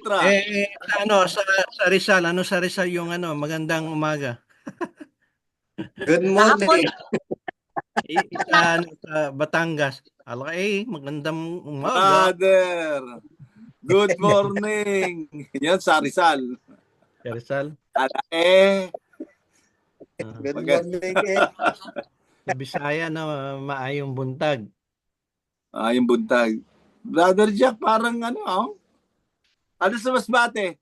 Ultra. Sa Rizal, ano sa Rizal yung magandang umaga? Good Kahapon, morning, Sa Batangas. Magandang umaga. brother. Good morning. Yan sa Rizal. Sa Rizal. Ala Good maganda. morning eh. Sa Bisaya na maayong buntag. Yung buntag. Brother Jack, parang ano sa Masbate?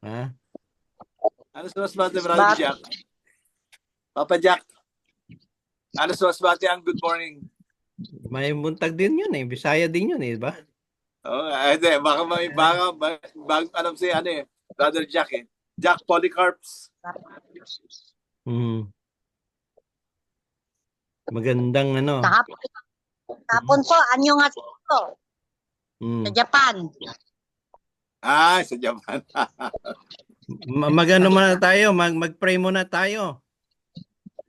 Ha? Ano sa Masbate, Brother Jack? Papa Jack, ano sa Masbate ang good morning? May buntag din yun eh. Bisaya din yun eh, ba? Oh, hindi. Baka alam si Brother Jack eh. Jack Polycarps. Hmm. Magandang kahapon po, anyo nga ito, sa Japan. Sa Japan. Magano muna tayo, mag-pray muna tayo.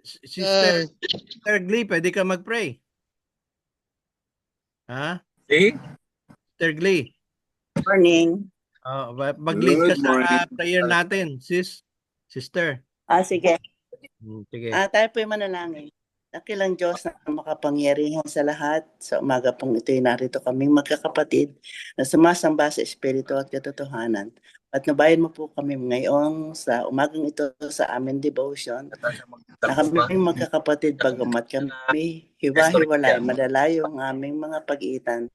Sister Glee, pwede ka mag-pray. Ha? Sister Glee. Morning. Mag-lead ka Good sa morning. prayer natin, sister. Sige. Sige. Tayo po'y manalangin. Dakilang Diyos na makapangyarihan sa lahat, sa umaga pong ito'y narito kaming magkakapatid na sumasamba sa Espiritu at katotohanan. At nabayan mo po kami ngayon sa umagang ito sa aming devotion na kami magkakapatid bagamat kami hiwa-hiwalay, madalayo ang aming mga pag-iitan.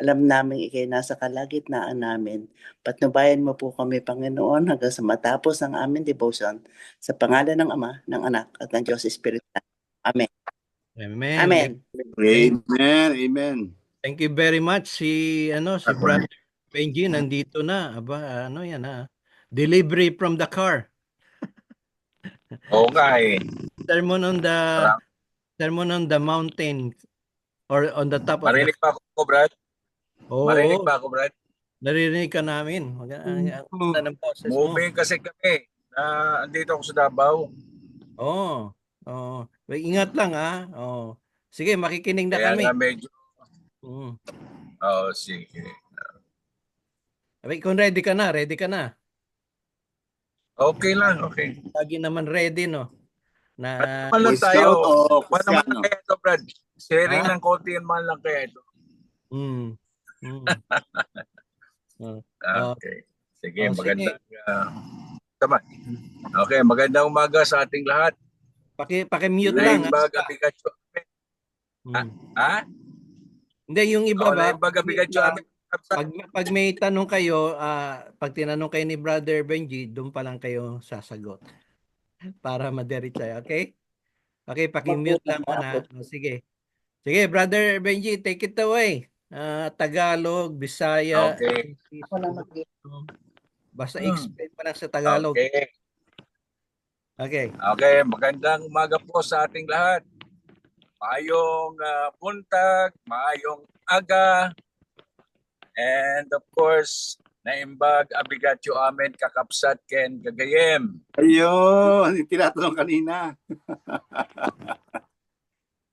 Alam namin ikay nasa kalagitnaan namin. Patnubayan mo po kami, Panginoon, hanggang sa matapos ang aming devotion sa pangalan ng Ama, ng Anak, at ng Diyos Espiritu. Amen. Amen. Amen. Amen. Amen. Thank you very much. Si Brother Benji nandito na. Yan ha. Delivery from the car. Okay. Sermon on the mountain or on the top of Marinig pa ako, Brad? Marinig pa ako, Brad? Naririnig ka namin. Maganda ng boses mo. Moving kasi kami. Andito ako sa Davao. Oo. Ingat lang ha. Sige, makikinig na Kaya kami. nga medyo... sige. Kung ready ka na. Okay lang, okay. Lagi naman ready, no? Paano lang tayo? Paano man lang kaya ito, Brad? Sharing ng konti man lang kaya ito. Okay. Sige, magandang... Okay, magandang umaga sa ating lahat. Paki-mute lang. Hindi, yung iba ba? Pag may tanong kayo, pag tinanong kayo ni Brother Benji, doon pa lang kayo sasagot. Para madiretso, okay? Okay, paki-mute lang muna. Sige. Sige, Brother Benji, take it away. Tagalog, Bisaya. Okay. Basta explain pa lang sa Tagalog. Okay. Okay, magandang umaga po sa ating lahat. Maayong buntag, maayong aga, and of course, naimbag abigatyo amen kakapsat ken gagayem. Ayun, tinatanong kanina.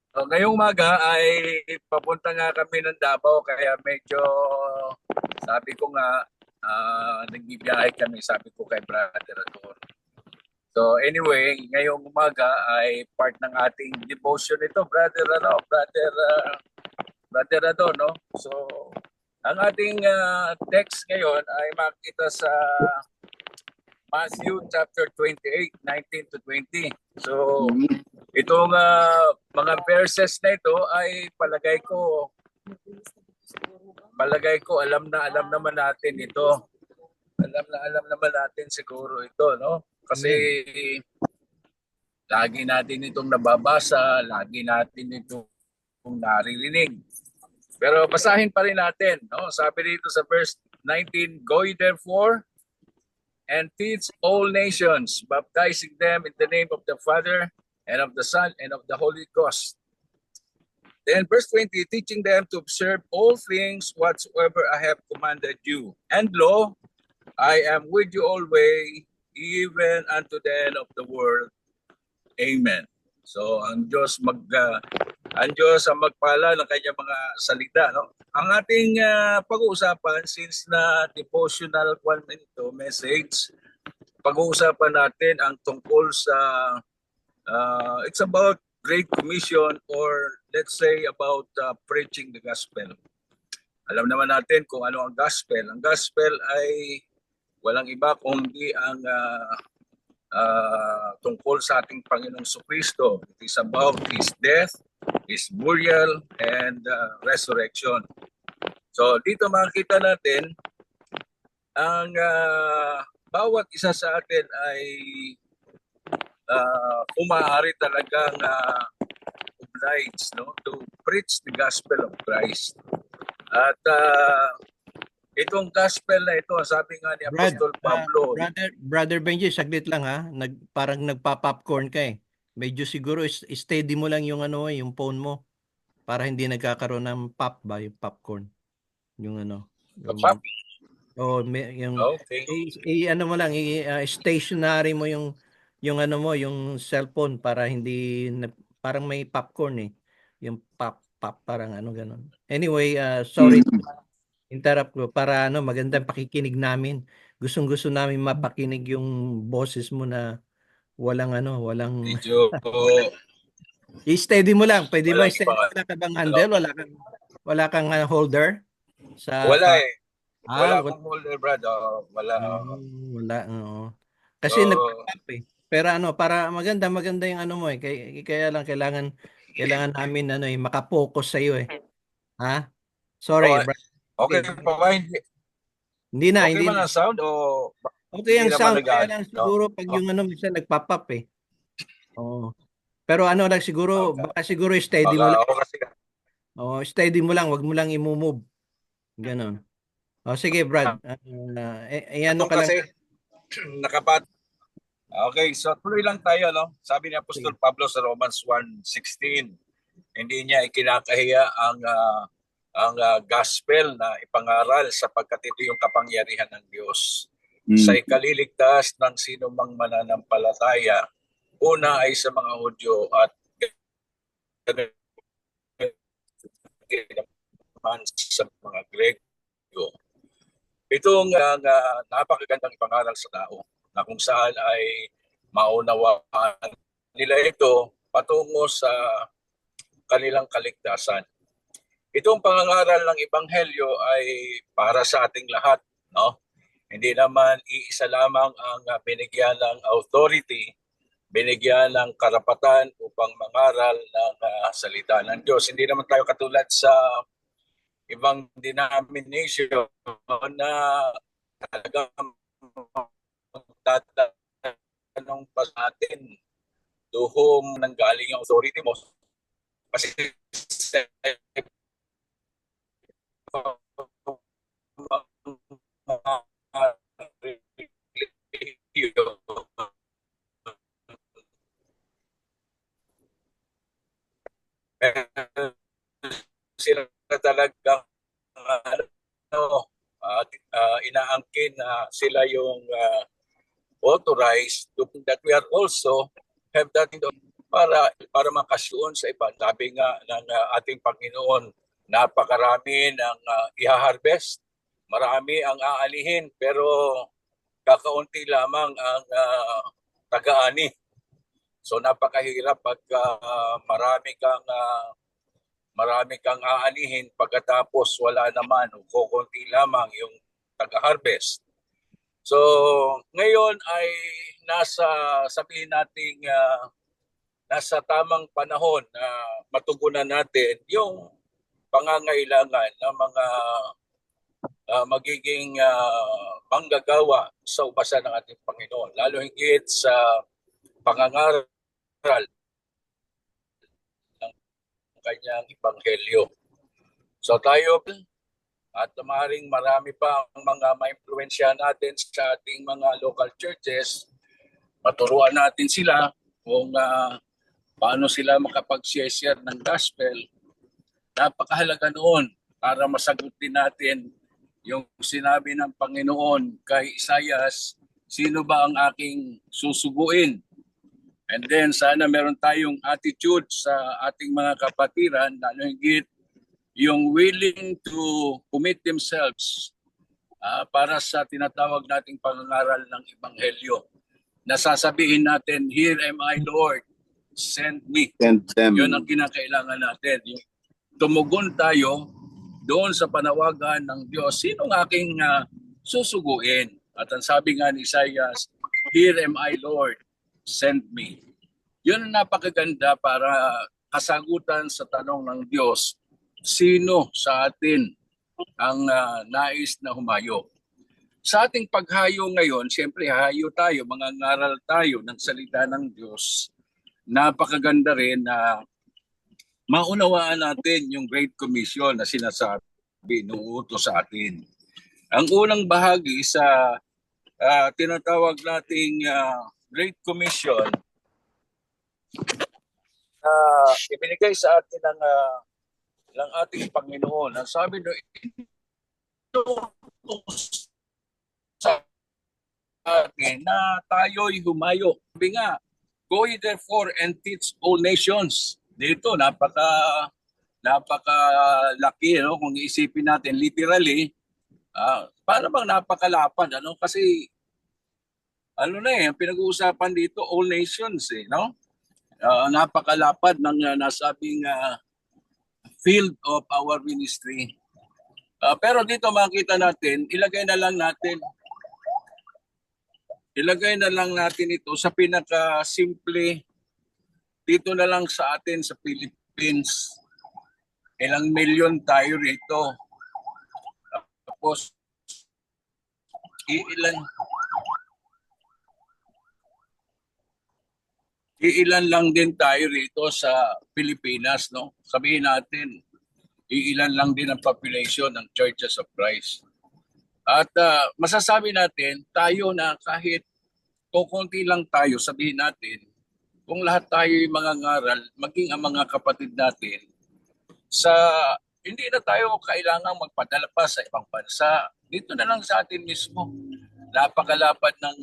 So, ngayong umaga ay papunta nga kami ng Davao kaya medyo sabi ko nga nagbibiyahe kami, sabi ko kay Brother Ador. So anyway, ngayong umaga ay part ng ating devotion ito, Brother Ador, no? So ang ating text ngayon ay makita sa Matthew chapter 28, 19 to 20. So itong mga verses na ito ay palagay ko alam naman natin ito. Alam naman natin siguro ito, no? Kasi lagi natin itong nababasa, lagi natin itong naririnig. Pero basahin pa rin natin, no? Sabi dito sa verse 19, "Go ye therefore and teach all nations, baptizing them in the name of the Father and of the Son and of the Holy Ghost." Then verse 20, "Teaching them to observe all things whatsoever I have commanded you. And lo, I am with you always, even unto the end of the world. Amen." So ang Diyos ang Diyos ang magpala ng kanyang mga salita. No? Ang ating pag-uusapan, since na devotional message, pag-uusapan natin ang tungkol sa, it's about Great Commission, or let's say about preaching the gospel. Alam naman natin kung ano ang gospel. Ang gospel ay walang iba kundi ang tungkol sa ating Panginoong Kristo. It is about His death, His burial, and resurrection. So dito makikita natin ang bawat isa sa atin ay umaari talagang obliged, no, to preach the gospel of Christ. At itong gospel na ito, sabi nga ni Apostol Pablo. Brother Benji, saglit lang ha. Parang nagpa-popcorn ka eh. Medyo siguro steady mo lang yung yung phone mo para hindi nagkakaroon ng pop ba, yung popcorn. Yung Pop? yung Okay. ano mo lang, stationary mo yung yung cellphone para hindi parang may popcorn eh. Yung pop parang ganun. Anyway, sorry interrupt ko para magandang pakikinig namin. Gustong-gusto namin mapakinig yung boses mo na walang Medyo i-steady mo lang. Pwede ba walang i-steady? Wala ka bang handle? Wala kang holder sa wala eh. Wala wala. akong holder, Brad. Wala. Wala, oo. Kasi nagpa-pop eh. Pero para maganda yung mo eh. Kaya lang kailangan namin makapokus sa iyo eh. Ha? Sorry, Brad. Okay pa ba? Hindi na, Okay hindi ba na. ang sound o Okay ang hindi sound, naman kaya lang siguro pag yung minsan nagpa-pop eh. Oo. Pero lang siguro, Okay. baka siguro steady mo lang. Kasi Steady mo lang, wag mo lang i-move. Ganon. Sige Brad. Ano ka lang. kasi nakapat. Okay, so tuloy lang tayo, no? Sabi ni Apostol Pablo sa Romans 1:16, hindi niya ikinakahiya ang gospel na ipangaral sapagkat ito yung kapangyarihan ng Diyos sa ikaliligtas ng sino mang mananampalataya. Una ay sa mga Hudyo at sa mga Grego. Itong napakagandang ipangaral sa tao na kung saan ay maunawaan nila ito patungo sa kanilang kaligtasan. Itong pangangaral ng Ebanghelyo ay para sa ating lahat, no? Hindi naman iisa lamang ang binigyan ng authority, binigyan ng karapatan upang mangaral ng salita ng Diyos. Hindi naman tayo katulad sa ibang denomination na talagang magtatanong pa sa atin tuhong nanggaling yung authority mo. Kasi sila talagang inaangkin na sila yung authorized to that we are also have that para makasuon sa iba. Sabi nga ng ating Panginoon, napakarami ng i-harvest, marami ang aalihin, pero kakaunti lamang ang taga-ani. So napakahirap pag marami kang aanihin pagkatapos wala naman o kukunti lamang yung taga-harvest. So ngayon ay sabihin nating nasa tamang panahon na matugunan natin yung pangangailangan ng mga magiging manggagawa sa ubasa ng ating Panginoon, lalo higit sa pangangaral ng kanyang Ebanghelyo. So tayo at maaaring marami pa ang mga ma-impluwensya natin sa ating mga local churches, maturuan natin sila kung paano sila makapag-share ng gospel. Napakahalaga noon para masagutin natin yung sinabi ng Panginoon kay Isaias, sino ba ang aking susuguin? And then sana meron tayong attitude sa ating mga kapatiran, lalo higit yung willing to commit themselves para sa tinatawag nating pangangaral ng Ebanghelyo. Nasasabihin natin, "Here am I, Lord, send me." Send them. Yun ang kinakailangan natin. Yung tumugon tayo doon sa panawagan ng Diyos. Sinong aking susuguin? At ang sabi nga ni Isaiah, "Here am I, Lord, send me." Yun ang napakaganda para kasagutan sa tanong ng Diyos, sino sa atin ang nais na humayo? Sa ating paghayo ngayon, siyempre hayo tayo, mangangaral tayo ng salita ng Diyos. Napakaganda rin na maunawaan natin yung Great Commission na sinasabi ng utos sa atin. Ang unang bahagi sa tinatawag nating Great Commission na ibinigay sa atin ng ating Panginoon. Ang sabi doon, sa atin na tayo'y humayo. Sabi nga, "Go ye therefore and teach all nations." Dito, napakalaki, no? Kung iisipin natin literally, para bang napakalapad, ano? Kasi ano na ang pinag-uusapan dito, all nations, no? Napakalapad ng nasabing field of our ministry. Pero dito makita natin, ilagay na lang natin ito sa pinaka-simple dito na lang sa atin sa Philippines. Ilang milyon tayo rito. Tapos iilan lang din tayo rito sa Pilipinas, no? Sabihin natin, iilan lang din ang population ng Churches of Christ. At masasabi natin, tayo na kahit kukunti lang tayo, sabihin natin, kung lahat tayo yung mga ngaral, maging ang mga kapatid natin, hindi na tayo kailangang magpadala pa sa ibang bansa. Dito na lang sa atin mismo. Napakalapad ng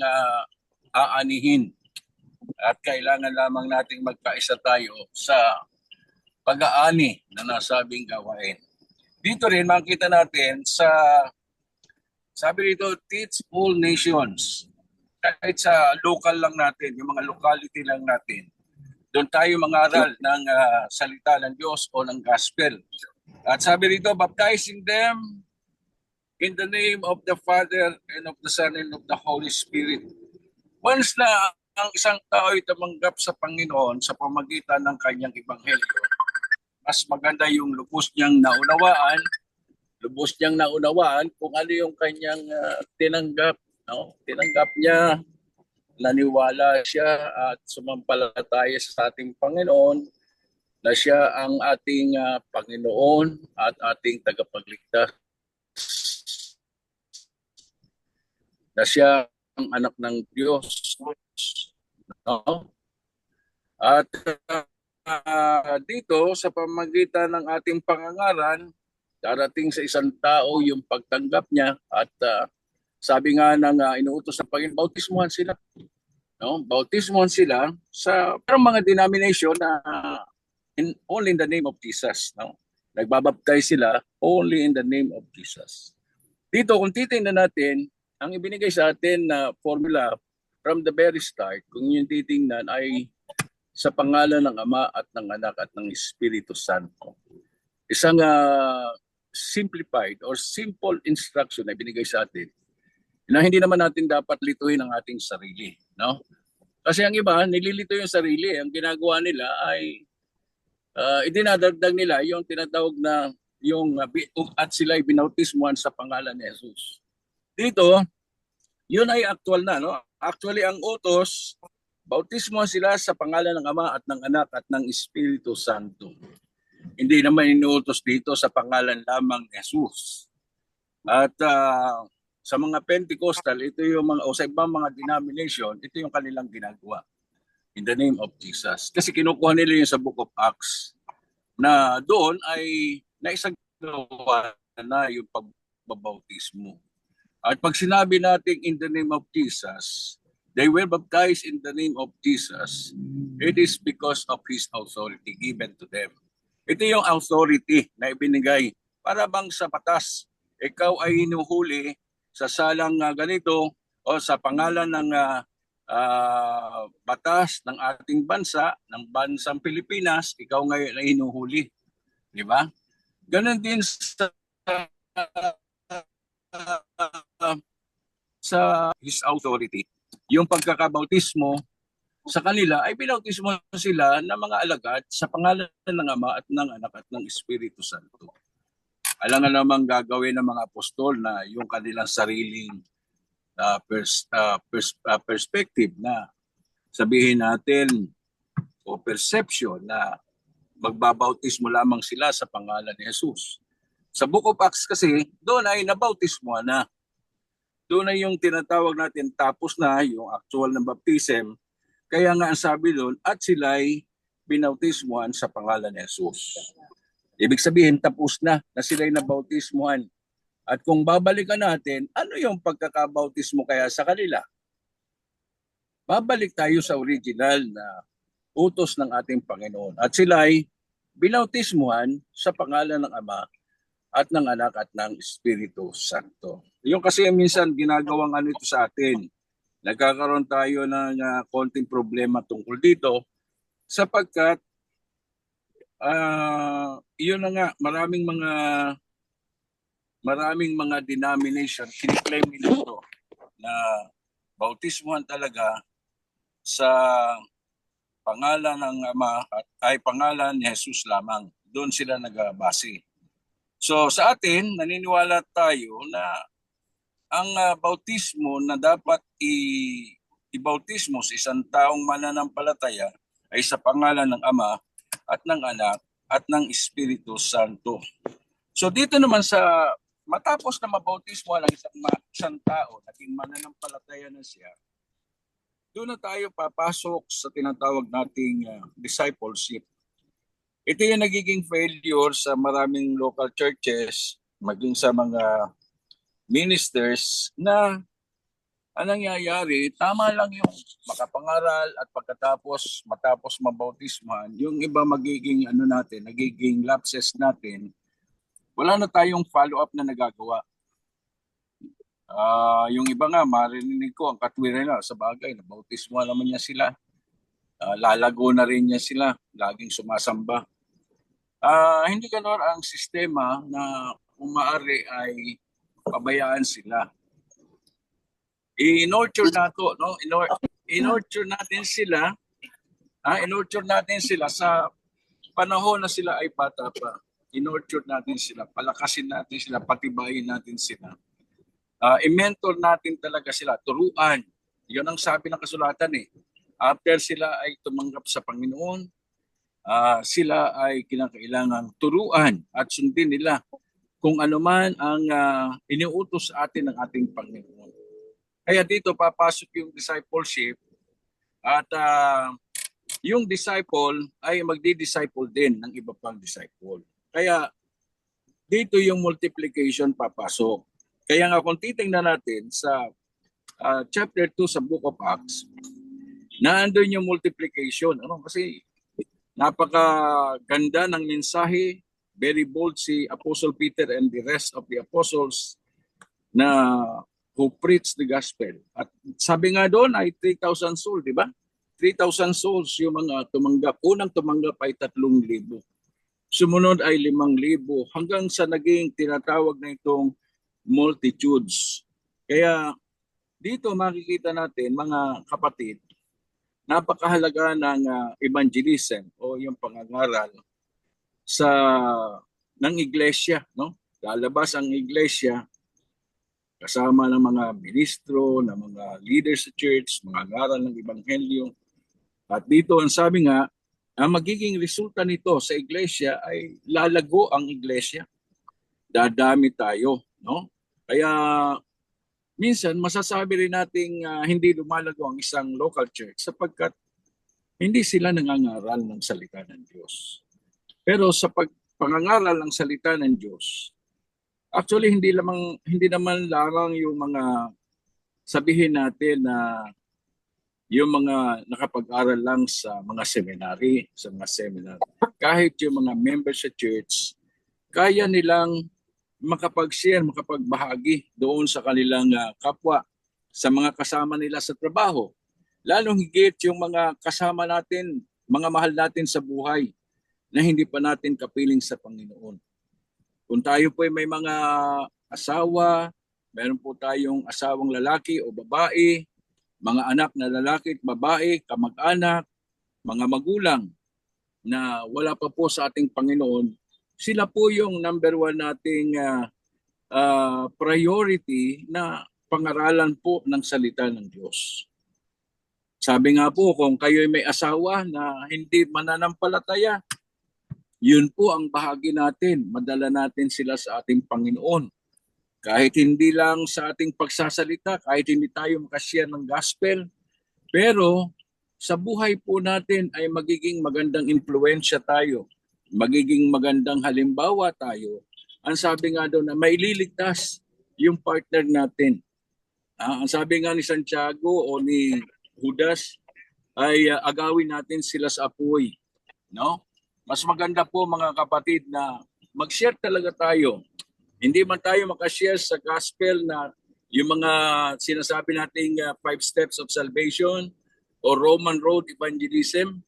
aanihin. At kailangan lamang nating magkaisa tayo sa pag-aani na nasabing gawain. Dito rin makita natin sabi dito, teach all nations. Kahit sa local lang natin, yung mga locality lang natin, doon tayo mangaral ng salita ng Diyos o ng gospel. At sabi dito, baptizing them in the name of the Father and of the Son and of the Holy Spirit. Once na ang isang tao ay tumanggap sa Panginoon sa pamagitan ng kanyang ebanghelyo, mas maganda yung lubos niyang naunawaan kung ano yung kanyang tinanggap. No? Tinanggap niya, naniwala siya at sumampalataya sa ating Panginoon na siya ang ating Panginoon at ating tagapagligtas. Na siya ang anak ng Diyos. No? At dito sa pamagitan ng ating pangangaral, darating sa isang tao yung pagtanggap niya at sabi nga ng inuutos ng Panginoon, bautismuhan sila. No? Bautismuhan sila sa mga denomination na only in the name of Jesus. No? Nagbabaptize sila only in the name of Jesus. Dito, kung titingnan natin, ang ibinigay sa atin na formula from the very start, kung yung titingnan ay sa pangalan ng Ama at ng Anak at ng Espiritu Santo. Isang simplified or simple instruction na binigay sa atin na hindi naman natin dapat lituhin ang ating sarili, no? Kasi ang iba nililito yung sarili, ang ginagawa nila ay idinadagdag nila yung tinatawag na yung at sila ay binautismuhan sa pangalan ni Jesus. Dito, yun ay actual na, no? Actually ang utos, bautismuhan sila sa pangalan ng Ama at ng Anak at ng Espiritu Santo. Hindi naman inuutos dito sa pangalan lamang ni Jesus. At sa mga Pentecostal, ito yung o sa ibang mga denomination, ito yung kanilang ginagawa. In the name of Jesus. Kasi kinukuha nila yung sa Book of Acts na doon ay naisagawa na yung pagbabautismo. At pag sinabi natin in the name of Jesus, they were baptized in the name of Jesus, it is because of His authority given to them. Ito yung authority na ibinigay para bang sa batas. Ikaw ay hinuhuli sa salang ganito o sa pangalan ng batas ng ating bansa, ng bansang Pilipinas, ikaw ngayon ay hinuhuli. Di ba? Ganon din sa His authority. Yung pagkakabautismo sa kanila ay binautismo sila ng mga alagad sa pangalan ng Ama at ng Anak at ng Espiritu Santo. Alam nga namang gagawin ng mga apostol na yung kanilang sariling perspective na sabihin natin o perception na magbabautismo lamang sila sa pangalan ni Jesus. Sa Book of Acts kasi, doon ay nabautismo na. Doon ay yung tinatawag natin tapos na yung actual ng baptism. Kaya nga ang sabi doon, at sila'y binautismuhan sa pangalan ni Jesus. Ibig sabihin, tapos na sila'y nabautismuhan. At kung babalikan natin, ano yung pagkakabautismo kaya sa kanila? Babalik tayo sa original na utos ng ating Panginoon. At sila'y binautismuhan sa pangalan ng Ama at ng Anak at ng Espiritu Santo. Yung kasi minsan ginagawang ano ito sa atin. Nagkakaroon tayo ng konting problema tungkol dito sapagkat yun na nga, maraming mga denomination kiniklaim nila ito na bautismuhan talaga sa pangalan ng Ama at ay pangalan ni Jesus lamang. Doon sila nagbase. So sa atin, naniniwala tayo na ang bautismo na dapat ibautismo sa isang taong mananampalataya ay sa pangalan ng Ama at ng Anak at ng Espiritu Santo. So dito naman sa matapos na mabautismo ang isang tao, naging mananampalataya na siya, doon na tayo papasok sa tinatawag nating discipleship. Ito yung nagiging failure sa maraming local churches, maging sa mga ministers na ang nangyayari, tama lang yung makapangaral at matapos mabautismuhan, yung iba magiging nagiging lapses natin, wala na tayong follow-up na nagagawa. Yung iba nga, marinig ko ang katwiran na sa bagay, nabautismuhan naman niya sila. Lalago na rin niya sila, laging sumasamba. Hindi ganoon ang sistema na umaari ay pabayaan sila. In-nurture natin sila sa panahon na sila ay bata pa. In-nurture natin sila, palakasin natin sila, patibayin natin sila. I-mentor natin talaga sila, turuan. Yun ang sabi ng kasulatan eh. After sila ay tumanggap sa Panginoon, sila ay kinakailangang turuan at sundin nila kung ano man ang iniutos sa atin ng ating Panginoon. Kaya dito papasok yung discipleship at yung disciple ay magdi-disciple din ng iba pang disciple. Kaya dito yung multiplication papasok. Kaya nga kung titingnan natin sa chapter 2 sa Book of Acts, naandun yung multiplication. Kasi napakaganda ng mensahe, very bold si Apostle Peter and the rest of the apostles na who preach the gospel. At sabi nga doon ay 3,000 souls, di ba? 3,000 souls yung mga tumanggap. Unang tumanggap ay 3,000. Sumunod ay 5,000 hanggang sa naging tinatawag na itong multitudes. Kaya dito makikita natin mga kapatid, napakahalaga ng evangelism o yung pangangaral ng iglesia, no? Lalabas ang iglesia kasama ng mga ministro, ng mga leaders sa church, mga ngaral ng ebanghelyo. At dito ang sabi nga, ang magiging resulta nito sa iglesia ay lalago ang iglesia. Dadami tayo, no? Kaya minsan masasabi rin nating hindi lumalago ang isang local church sapagkat hindi sila nangangaral ng salita ng Diyos. Pero sa pangangaral ng salita ng Diyos, actually hindi naman lamang yung mga sabihin natin na yung mga nakapag-aral lang sa mga seminary, sa mga seminar. Kahit yung mga members sa church, kaya nilang makapag-share, makapagbahagi doon sa kanilang kapwa, sa mga kasama nila sa trabaho. Lalong higit yung mga kasama natin, mga mahal natin sa buhay na hindi pa natin kapiling sa Panginoon. Kung tayo po ay may mga asawa, meron po tayong asawang lalaki o babae, mga anak na lalaki at babae, kamag-anak, mga magulang na wala pa po sa ating Panginoon, sila po yung number one nating priority na pangaralan po ng salita ng Diyos. Sabi nga po, kung kayo may asawa na hindi mananampalataya, yun po ang bahagi natin. Madala natin sila sa ating Panginoon. Kahit hindi lang sa ating pagsasalita, kahit hindi tayo makashare ng gospel, pero sa buhay po natin ay magiging magandang impluensya tayo. Magiging magandang halimbawa tayo. Ang sabi nga daw na maililigtas yung partner natin. Ang sabi nga ni Santiago o ni Judas ay agawin natin sila sa apoy. No? Mas maganda po mga kapatid na mag-share talaga tayo. Hindi man tayo makashare sa gospel na yung mga sinasabi nating 5 steps of salvation o Roman road evangelism.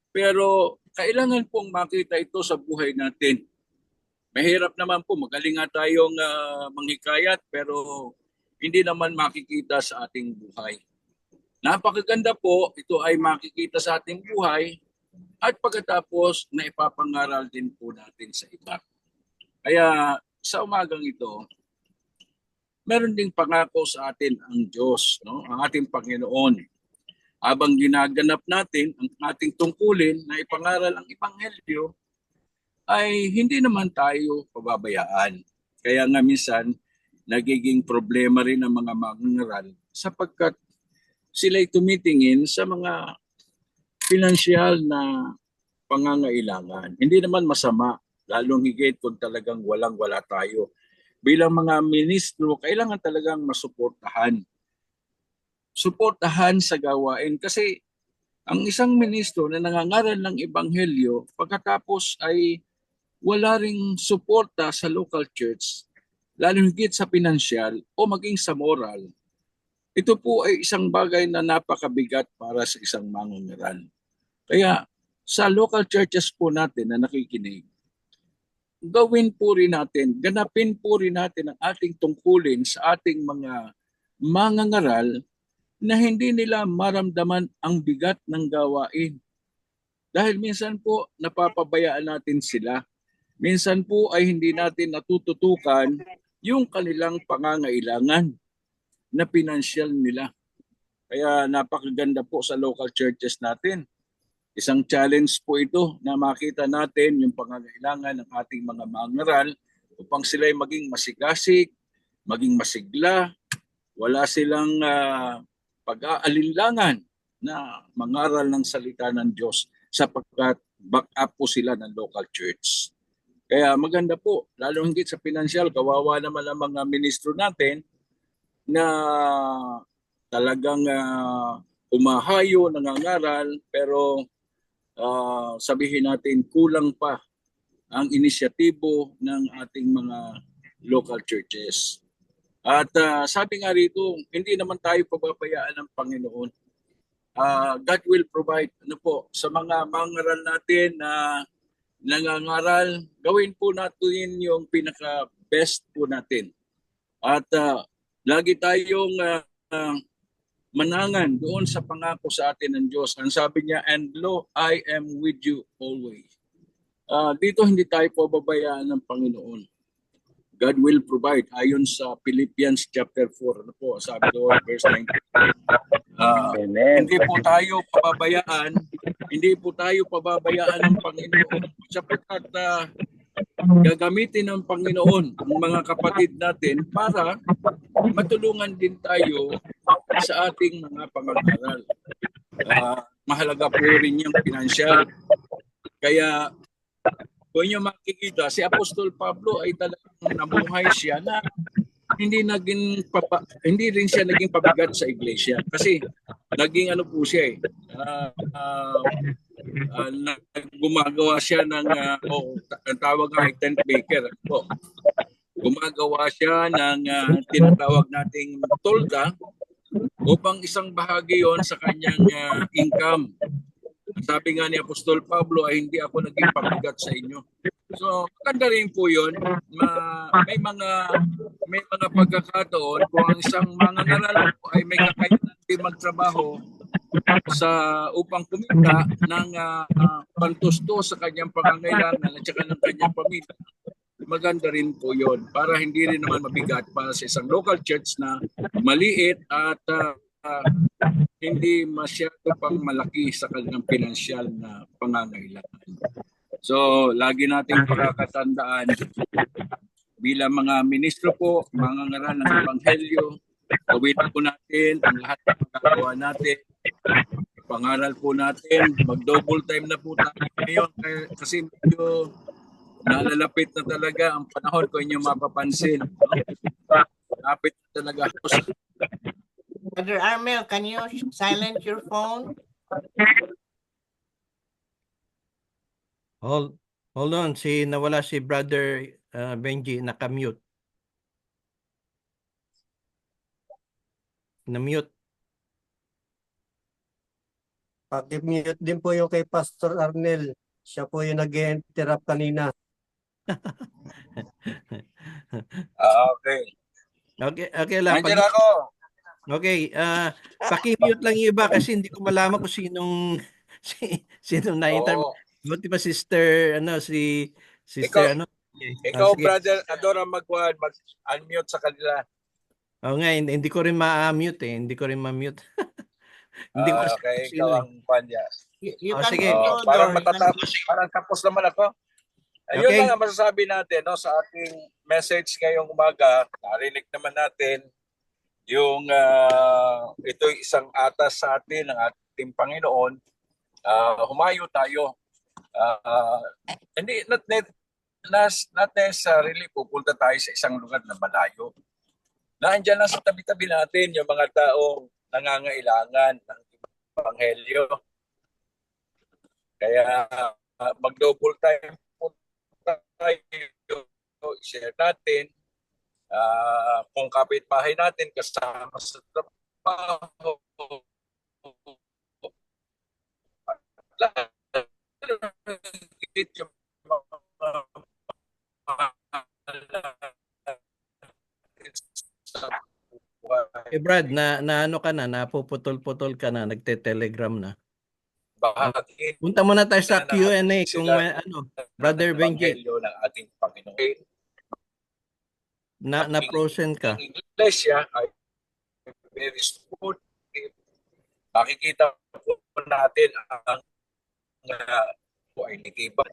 Pero kailangan pong makita ito sa buhay natin. Mahirap naman po, magaling nga tayong manghikayat pero hindi naman makikita sa ating buhay. Napakaganda po, ito ay makikita sa ating buhay at pagkatapos na ipapangaral din po natin sa iba. Kaya sa umagang ito, meron ding pangako sa atin ang Diyos, no? Ang ating Panginoon. Habang ginaganap natin ang ating tungkulin na ipangaral ang Ebanghelyo, ay hindi naman tayo pababayaan. Kaya nga minsan, nagiging problema rin ang mga mangangaral sapagkat sila'y tumitingin sa mga pinansyal na pangangailangan. Hindi naman masama, lalong higit kung talagang walang-wala tayo. Bilang mga ministro, kailangan talagang masuportahan. Suportahan sa gawain kasi ang isang ministro na nangangaral ng Ebanghelyo, pagkatapos ay wala ring suporta sa local church, lalong higit sa pinansyal o maging sa moral, ito po ay isang bagay na napakabigat para sa isang mangangaral. Kaya sa local churches po natin na nakikinig, gawin po rin natin, ganapin po rin natin ang ating tungkulin sa ating mga mangangaral na hindi nila maramdaman ang bigat ng gawain. Dahil minsan po napapabayaan natin sila. Minsan po ay hindi natin natututukan yung kanilang pangangailangan na pinansyal nila. Kaya napakaganda po sa local churches natin. Isang challenge po ito na makita natin yung pangangailangan ng ating mga mangaral upang sila ay maging masigasig, maging masigla, wala silang pag-aalinlangan na mangaral ng salita ng Diyos sapagkat back up po sila ng local church. Kaya maganda po, lalo higit sa pinansyal, kawawa naman ang mga ministro natin na talagang umahayo, nangangaral, pero sabihin natin kulang pa ang inisyatibo ng ating mga local churches. At sabi nga rito, hindi naman tayo pababayaan ng Panginoon. God will provide sa mga mangaral natin na nangangaral, gawin po natin yung pinaka-best po natin. At lagi tayong manangan doon sa pangako sa atin ng Diyos. Ang sabi niya, and lo, I am with you always. Dito hindi tayo pababayaan ng Panginoon. God will provide ayon sa Philippians chapter 4. Ano po, sabi doon, verse 19. Hindi po tayo pababayaan ng Panginoon sapagkat gagamitin ng Panginoon ang mga kapatid natin para matulungan din tayo sa ating mga pangangaral. Mahalaga po rin yung pinansyal. Kaya kung nyo makikita, si Apostol Pablo ay talagang namuhay siya na hindi rin siya naging pabigat sa iglesia kasi naging ano po siya gumagawa siya ng ang tawag nga ay tent maker po. Gumagawa siya ng tinatawag nating tolda upang isang bahagi yon sa kanyang income. Sabi nga ni Apostol Pablo ay hindi ako naging pabigat sa inyo. So, maganda rin po yun. May mga pagkakataon kung ang isang mangangaral po ay may kakayanan din magtrabaho upang kumita ng pantusto sa kanyang pangangailangan at saka ng kanyang pamilya. Maganda rin po yun para hindi rin naman mabigat para sa isang local church na maliit at hindi masyado pang malaki sa kanilang pinansyal na pangangailangan. So, lagi nating pakakatandaan bilang mga ministro po, mga ngaral ng Ebanghelyo, gawin po natin ang lahat ng magagawa natin. Pangaral po natin, mag-double time na po tayo ngayon kasi medyo nalalapit na talaga ang panahon ko inyong mapapansin. Lapit na talaga. Brother Armel, can you silence your phone? Hold on, nawala si Brother Benji, naka-mute. Na-mute. Pag-mute din po yung kay Pastor Arnel. Siya po yung nag-interrupt kanina. Okay. Okay lang. Nandiyan ako. Okay, paki-mute lang yung iba kasi hindi ko malaman kung sinong na-interrupt. Buti pa sister Ikaw, sige. brother Adora, mag-unmute sa kanila. Oo nga, hindi ko rin ma-mute Hindi ko rin ma-mute. Hindi ko kasi Okay, sino ikaw ang panya. You can sige. go, Parang Dor. parang tapos naman ako. Ayun Okay. lang ang masasabi natin sa ating message ngayong umaga. Narinig naman natin yung ito isang atas sa atin ng ating Panginoon. Humayo tayo. Not necessarily pupunta tayo sa isang lugar na malayo. Nandiyan lang sa tabi-tabi natin yung mga taong nangangailangan ng Ebanghelyo. Kaya mag-double time po tayo, share natin. Kung kapitbahay natin kasama sa trabaho, Brad, na ano ka na, napuputol-putol ka na, nagte-telegram na. Punta muna tayo sa Q&A kung Brother Benji, ng ating Panginoon. na-prosent ka. Ang iglesia ay very supportive. Makikita po natin ang ay nitiban.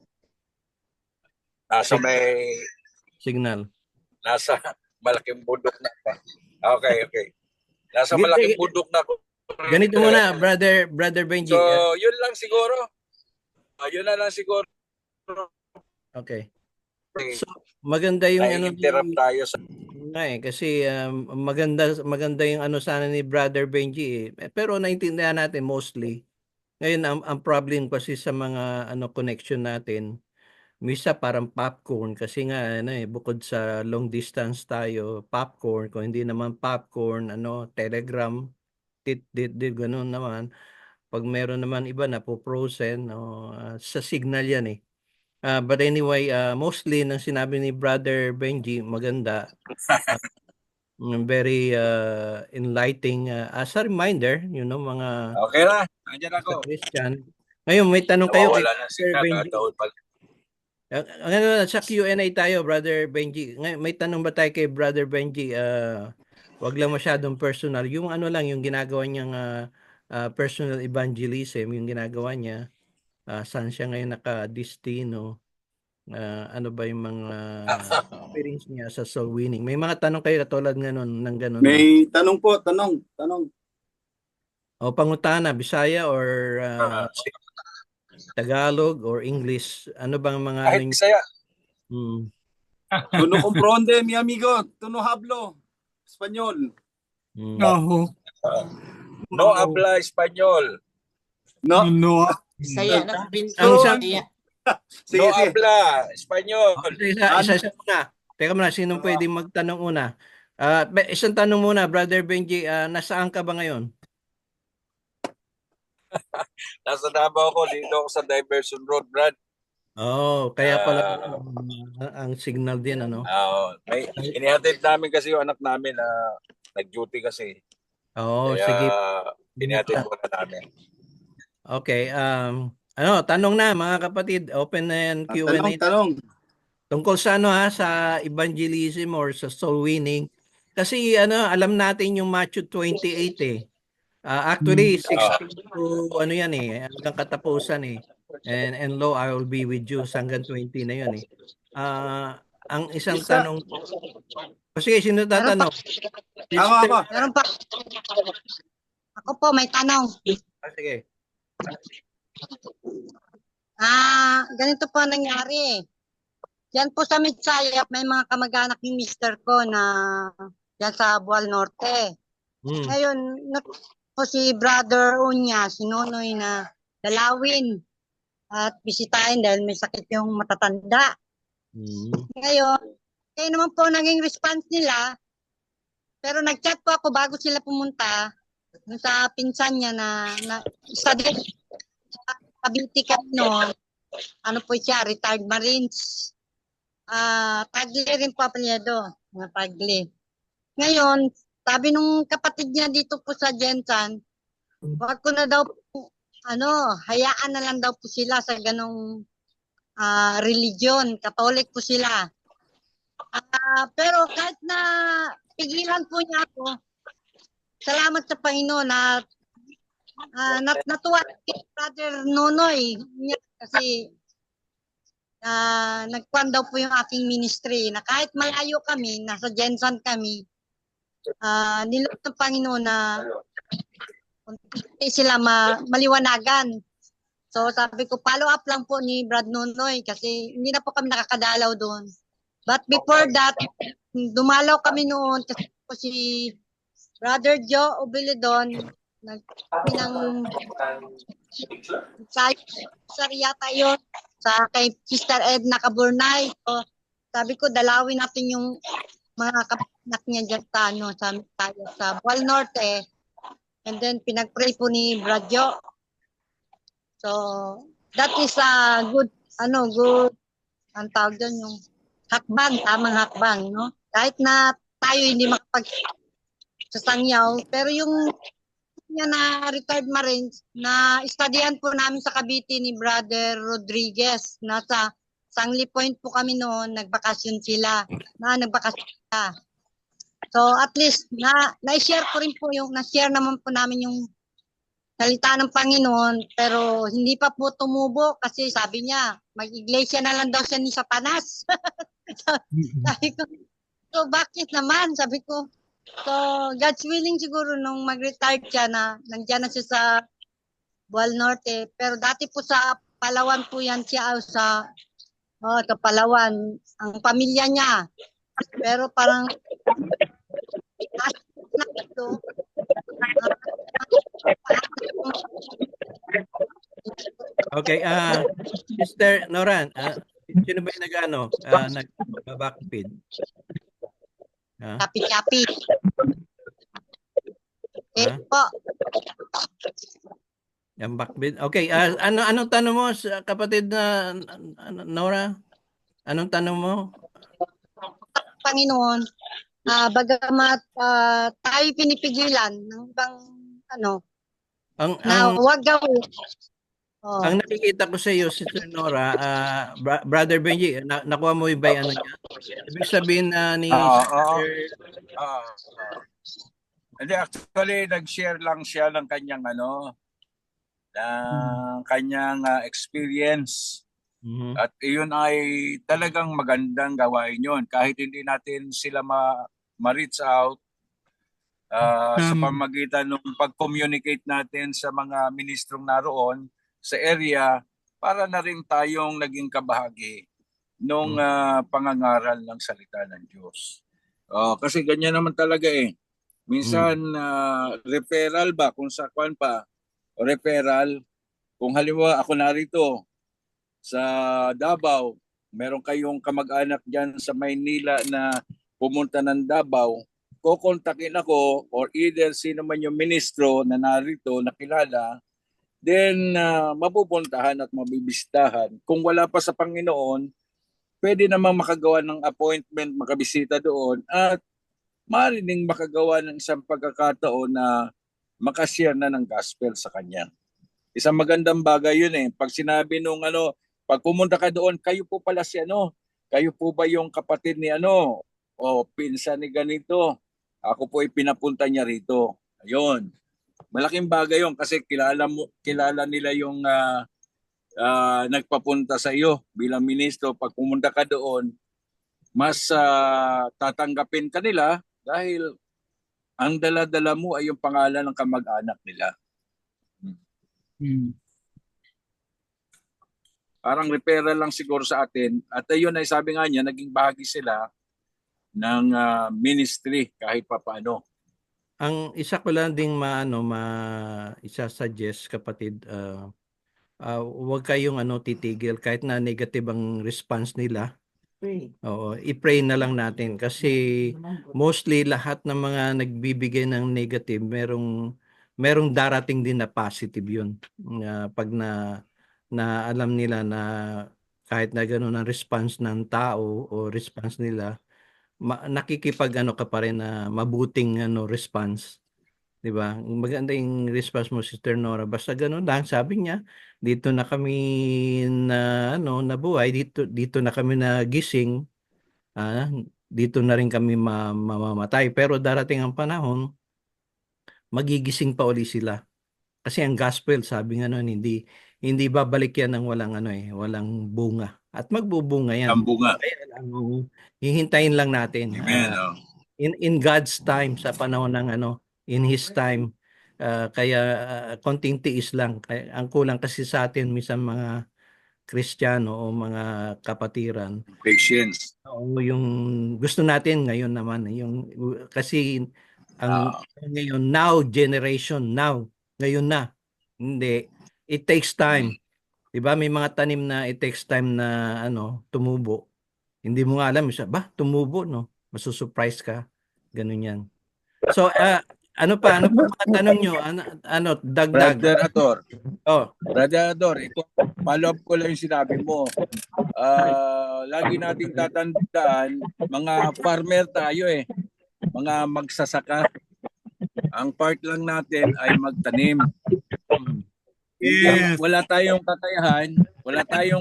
May Signal. nasa malaking bundok na. Okay. Nasa malaking bundok na. Ganito muna, Brother Benji. So, yun lang siguro. Yun na lang siguro. Okay. So, maganda yung interrupt tayo sa kasi maganda yung sana ni Brother Benji pero naintindihan natin mostly. Ngayon ang problem kasi sa mga connection natin, misa parang popcorn kasi nga bukod sa long distance tayo, popcorn, kung hindi naman popcorn, Telegram, ganun naman. Pag meron naman iba na po frozen sa signal yan but anyway, mostly nang sinabi ni Brother Benji, maganda. Very enlightening as a reminder, mga okay na, nandiyan ako. Christian. Ngayon, may tanong kayo kay Wala na si Brother Benji. Sa Q&A tayo, Brother Benji. Ngayon, may tanong ba tayo kay Brother Benji? Wag lang masyadong personal. Yung yung ginagawa niyang personal evangelism, yung ginagawa niya, saan siya ngayon nakadestino, ano ba yung mga experience niya sa soul winning. May mga tanong kayo katulad ng ganun. May tanong po, tanong. O pangutana, Bisaya or Tagalog or English? Ano bang mga Kahit Bisaya. Tu no compronde, mi amigo. Tu no hablo. Espanyol. No. No habla Espanyol. No. No. Bisaya na Binjo. Ang isang, Bisaya. Sige, No sige. habla Espanyol. isa muna. Teka muna, sinong pwedeng magtanong una? Isang tanong muna, Brother Benji, nasaan ka ba ngayon? Nasa Davao ako, dito ako sa Diversion Road, Brad. Oh, kaya pala ang signal din, ano? Inihatid namin kasi yung anak namin na nag-duty kasi. Oo, Kaya sige. inihatid muna namin. Okay, tanong na mga kapatid, open na yan Q&A. Tanong. Tungkol sa sa evangelism or sa soul winning. Kasi alam natin yung Matthew 28 eh. Actually 16 to yan eh, hanggang katapusan eh. And lo, I will be with you hanggang 20 na yun eh. Ang isang tanong, sige, sino tatanong? Ako. Meron pa. Ako po, may tanong. Sige. Ganito po ang nangyari. Yan po sa Mitsayap, may mga kamag-anak yung mister ko na yan sa Boal Norte. Ngayon, po si Brother Unya, si Nonoy na dalawin at bisitahin dahil may sakit yung matatanda. Ngayon, kaya naman po naging response nila, pero nag-chat po ako bago sila pumunta sa pinsan niya na isa din sa Cavite ka noon. Ano po siya, retired Marines. Tagli rin po apelyido, mga Tagli. Ngayon, sabi nung kapatid niya dito po sa Jensan, wag ko na daw po, hayaan na lang daw po sila sa ganong religion, Katolik po sila. Pero kahit na pigilan po niya ako, salamat sa Panginoon na natuwa si Brother Nonoy niya kasi nagkuhan daw po yung aking ministry na kahit malayo kami, nasa Jensan kami, nilot ng Panginoon na sila maliwanagan. So sabi ko, follow up lang po ni Brad Nonoy kasi hindi na po kami nakakadalaw doon. But before that, dumalaw kami noon kasi po si Brother Joe Obilidon, nagsabi ng yata yun sa kay Sister Edna Caburnay. So, sabi ko, dalawin natin yung mga kapanak niya dyan sa Boal Norte. And then, pinag-pray po ni Bradyo. So, that is a good, ang tawag doon, yung hakbang, tamang hakbang, no? Kahit na tayo hindi sasangyaw, pero yung niya na retired Marines na studian po namin sa Cavite ni Brother Rodriguez. Nasa Sangli Point po kami noon, nagbakasyon sila. So at least na-share ko rin po na-share naman po namin yung salita ng Panginoon, pero hindi pa po tumubo kasi sabi niya, mag-iglesia na lang daw siya ni Satanas. Sabi ko, so bakit naman? Sabi ko, so, God's willing siguro nung mag-retire siya nandiyan na siya sa Boal Norte. Pero dati po sa Palawan po yan siya sa Palawan. Ang pamilya niya. Pero parang Okay, Sister Noran, sino ba yung nag-backfeed? Kapi-kapi. Po. Yung backfeed. Okay, anong tanong mo, kapatid na Nora? Anong tanong mo? Panginoon, bagamat tayo pinipigilan ng ibang huwag gawin. Ang nakikita ko sa iyo, Sister Nora, Brother Benji, nakuha mo yung niya? Ibig sabihin ni Hindi, actually, nag-share lang siya ng kanyang experience. At iyon ay talagang magandang gawain yun. Kahit hindi natin sila ma-reach out sa pamagitan ng pag-communicate natin sa mga ministrong naroon sa area para na rin tayong naging kabahagi nung pangangaral ng salita ng Diyos. Kasi ganyan naman talaga eh. Minsan referral ba kung sa kwan pa, referral kung halimbawa ako narito sa Davao, meron kayong kamag-anak diyan sa Maynila na pumunta ng Davao, kokontakin ako or either sino man yung ministro na narito nakilala, then mapupuntahan at mabibistahan. Kung wala pa sa Panginoon, pwede namang makagawa ng appointment, makabisita doon at maaaring makagawa ng isang pagkakataon na makashare na ng gospel sa kanya. Isang magandang bagay yun eh. Pag sinabi nung pag pumunta ka doon, kayo po pala si kayo po ba yung kapatid ni o pinsan ni ganito? Ako po ay pinapunta niya rito. Ayun. Malaking bagay yun kasi kilala nila yung nagpapunta sa iyo bilang ministro. Pag pumunta ka doon, mas tatanggapin ka nila dahil ang dala-dala mo ay yung pangalan ng kamag-anak nila. Parang referral lang siguro sa atin. At ayun ay sabi nga niya, naging bahagi sila ng ministry kahit papaano. Ang isa ko lang ding isa-suggest kapatid, huwag kayong titigil kahit na negative ang response nila. Oo, i-pray na lang natin kasi mostly lahat ng mga nagbibigay ng negative, merong darating din na positive yun. Pag na alam nila na kahit na gano'n ang response ng tao o response nila, nakikipag ka pa rin na mabuting response. 'Di ba? Maganda yung response mo, Sister Nora. Basta gano'n lang, sabi niya, dito na kami nabuhay, dito na kami nagising. Dito na rin kami mamamatay. Pero darating ang panahon, magigising pa uli sila. Kasi ang gospel, sabi nga nun, hindi babalik yan ng walang bunga. At magbubunga yan. Ang bunga. Hihintayin lang natin. Amen. In God's time, sa panahon ng in His time. Kaya konting tiis lang. Ang kulang kasi sa atin, minsan mga Kristiyano o mga kapatiran. Patience. Yung gusto natin ngayon naman. Kasi ang ngayon, now generation, ngayon na. Hindi. It takes time. Diba? May mga tanim na it takes time na tumubo. Hindi mo nga alam, tumubo, no? Masusurprise ka. Ganun yan. So, ano pa mga tanong nyo? Dagdag? Brother Ador. Oh. Brother Ador, ito, follow up ko lang yung sinabi mo. Lagi nating tatandaan, mga farmer tayo eh. Mga magsasaka. Ang part lang natin ay magtanim. Yes. Wala tayong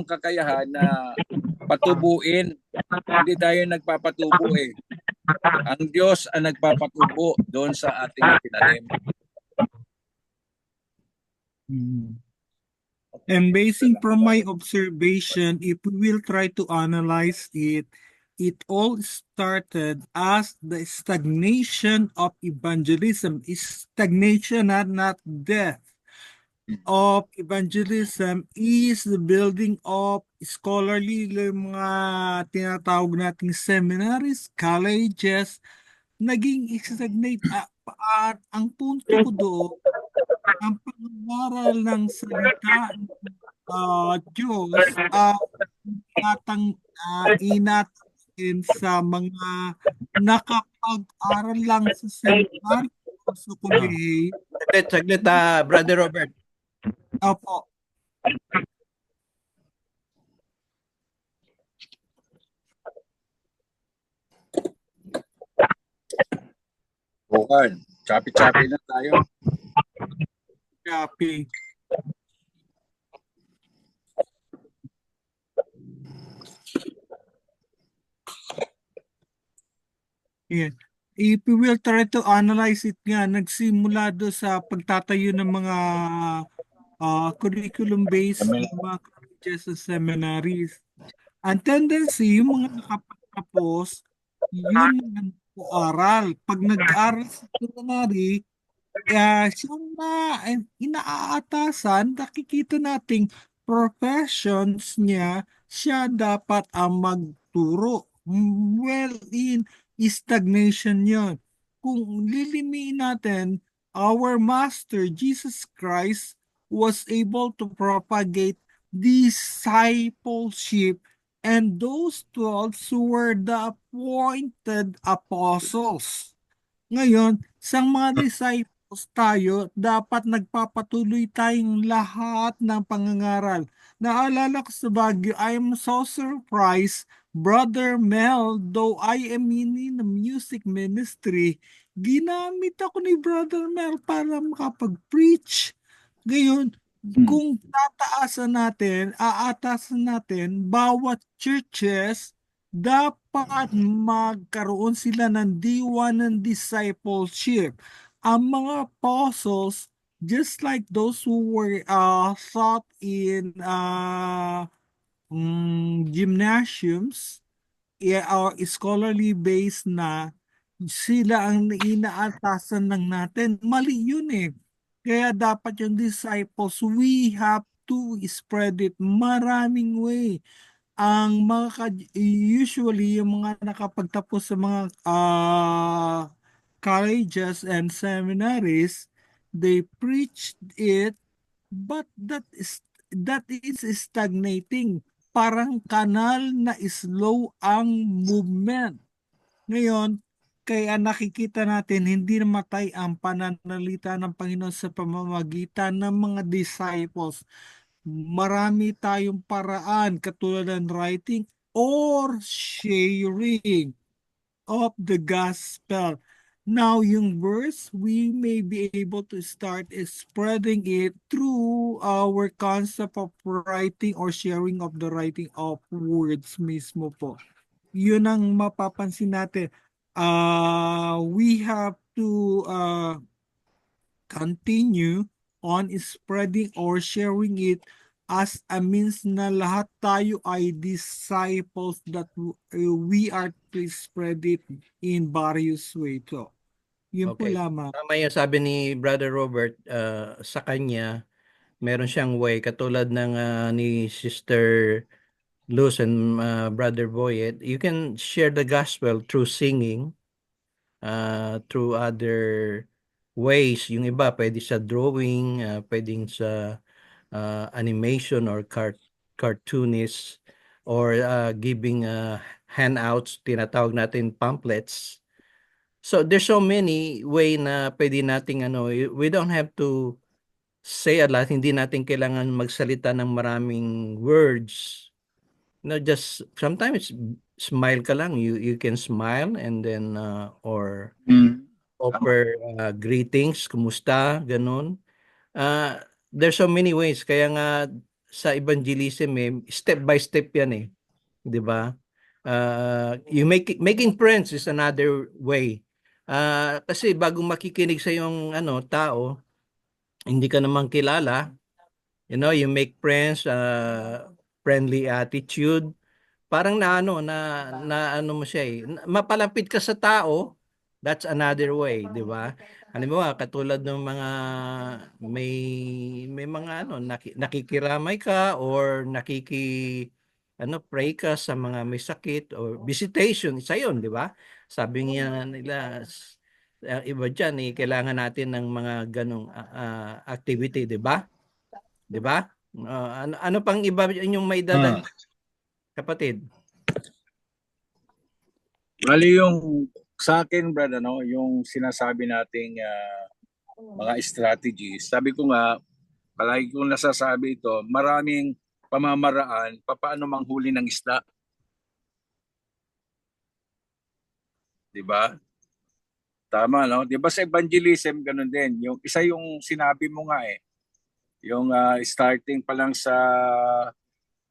kakayahan na patubuin. Hindi tayo nagpapatubo eh. Ang Diyos ang nagpapatubo doon sa ating tinanim. And basing from my observation, if we will try to analyze it, it all started as the stagnation of evangelism. Stagnation, not death. Of evangelism is the building of scholarly mga tinatawag nating seminaries, colleges, naging stagnate. Ang punto ko doon, ang pag-aaral ng salita ng Diyos inatin sa mga nakapag-aral lang sa seminary o sa kolehiyo. Saglit, Brother Robert. Opo. Bukan. Chapi-chapi na tayo. Chapi. Yeah. If we will try to analyze it nga, nagsimula do sa pagtatayo ng mga curriculum-based mga colleges sa seminaries. Ang tendency, yung mga nakapagtapos, yun ang aral. Pag nag-aral sa seminary, siyang inaatasan, nakikita nating professions niya, siya dapat ang magturo. Well, stagnation yon. Kung lilimiin natin, our Master Jesus Christ was able to propagate discipleship, and those 12 were the appointed apostles. Ngayon, sa mga disciples tayo, dapat nagpapatuloy tayong lahat ng pangangaral. Naalala ko sa Baguio, I am so surprised, Brother Mel, though I am in the music ministry, ginamit ako ni Brother Mel para makapag-preach. Ngayon, kung aatasan natin, bawat churches, dapat magkaroon sila ng diwa ng discipleship. Ang mga apostles, just like those who were taught in gymnasiums, or scholarly based na, sila ang inaatasan lang natin. Mali yun eh. Kaya dapat yung disciples, we have to spread it maraming way. Ang usually yung mga nakapagtapos sa mga colleges and seminaries, they preached it, but that is stagnating. Parang kanal na slow ang movement. Ngayon, kaya nakikita natin hindi namatay ang pananalita ng Panginoon sa pamamagitan ng mga disciples. Marami tayong paraan katulad ng writing or sharing of the gospel. Now, yung verse, we may be able to start spreading it through our concept of writing or sharing of the writing of words mismo po. Yun ang mapapansin natin. We have to continue on spreading or sharing it as a means na lahat tayo ay disciples, that we are to spread it in various ways. So, yun po Okay. lamang. Tama yung sabi ni Brother Robert, sa kanya, meron siyang way, katulad ng ni Sister Luz and Brother Boyet. You can share the gospel through singing, through other ways. Yung iba, pwede sa drawing, pwedeng sa animation or cartoonist, or giving handouts, tinatawag natin pamphlets. So there's so many way na pwede nating we don't have to say a lot, hindi natin kailangan magsalita ng maraming words. Just sometimes smile ka lang, you can smile, and then or offer greetings, kumusta, ganun. There's so many ways, kaya nga sa evangelism step by step yan 'di ba? Making friends is another way. Kasi bago makikinig sa yung tao, hindi ka naman kilala, you make friends, friendly attitude, parang mo siya mapalapit ka sa tao. That's another way, 'di ba? Halimbawa, katulad ng mga may mga nakikiramay ka, or pray ka sa mga may sakit, or visitation, isa 'yon, 'di ba? Sabi nga nila, iba diyan kailangan natin ng mga ganong activity, 'di ba? 'Di ba? Ano pang iba inyong may dadag, kapatid? Bali yung sa akin, brother, yung sinasabi nating mga strategies. Sabi ko nga, palagi kong nasasabi ito, maraming pamamaraan paano manghuli ng isda. 'Di ba? Tama, no? 'Di ba sa evangelism ganun din. Yung isa yung sinabi mo nga yung starting pa lang sa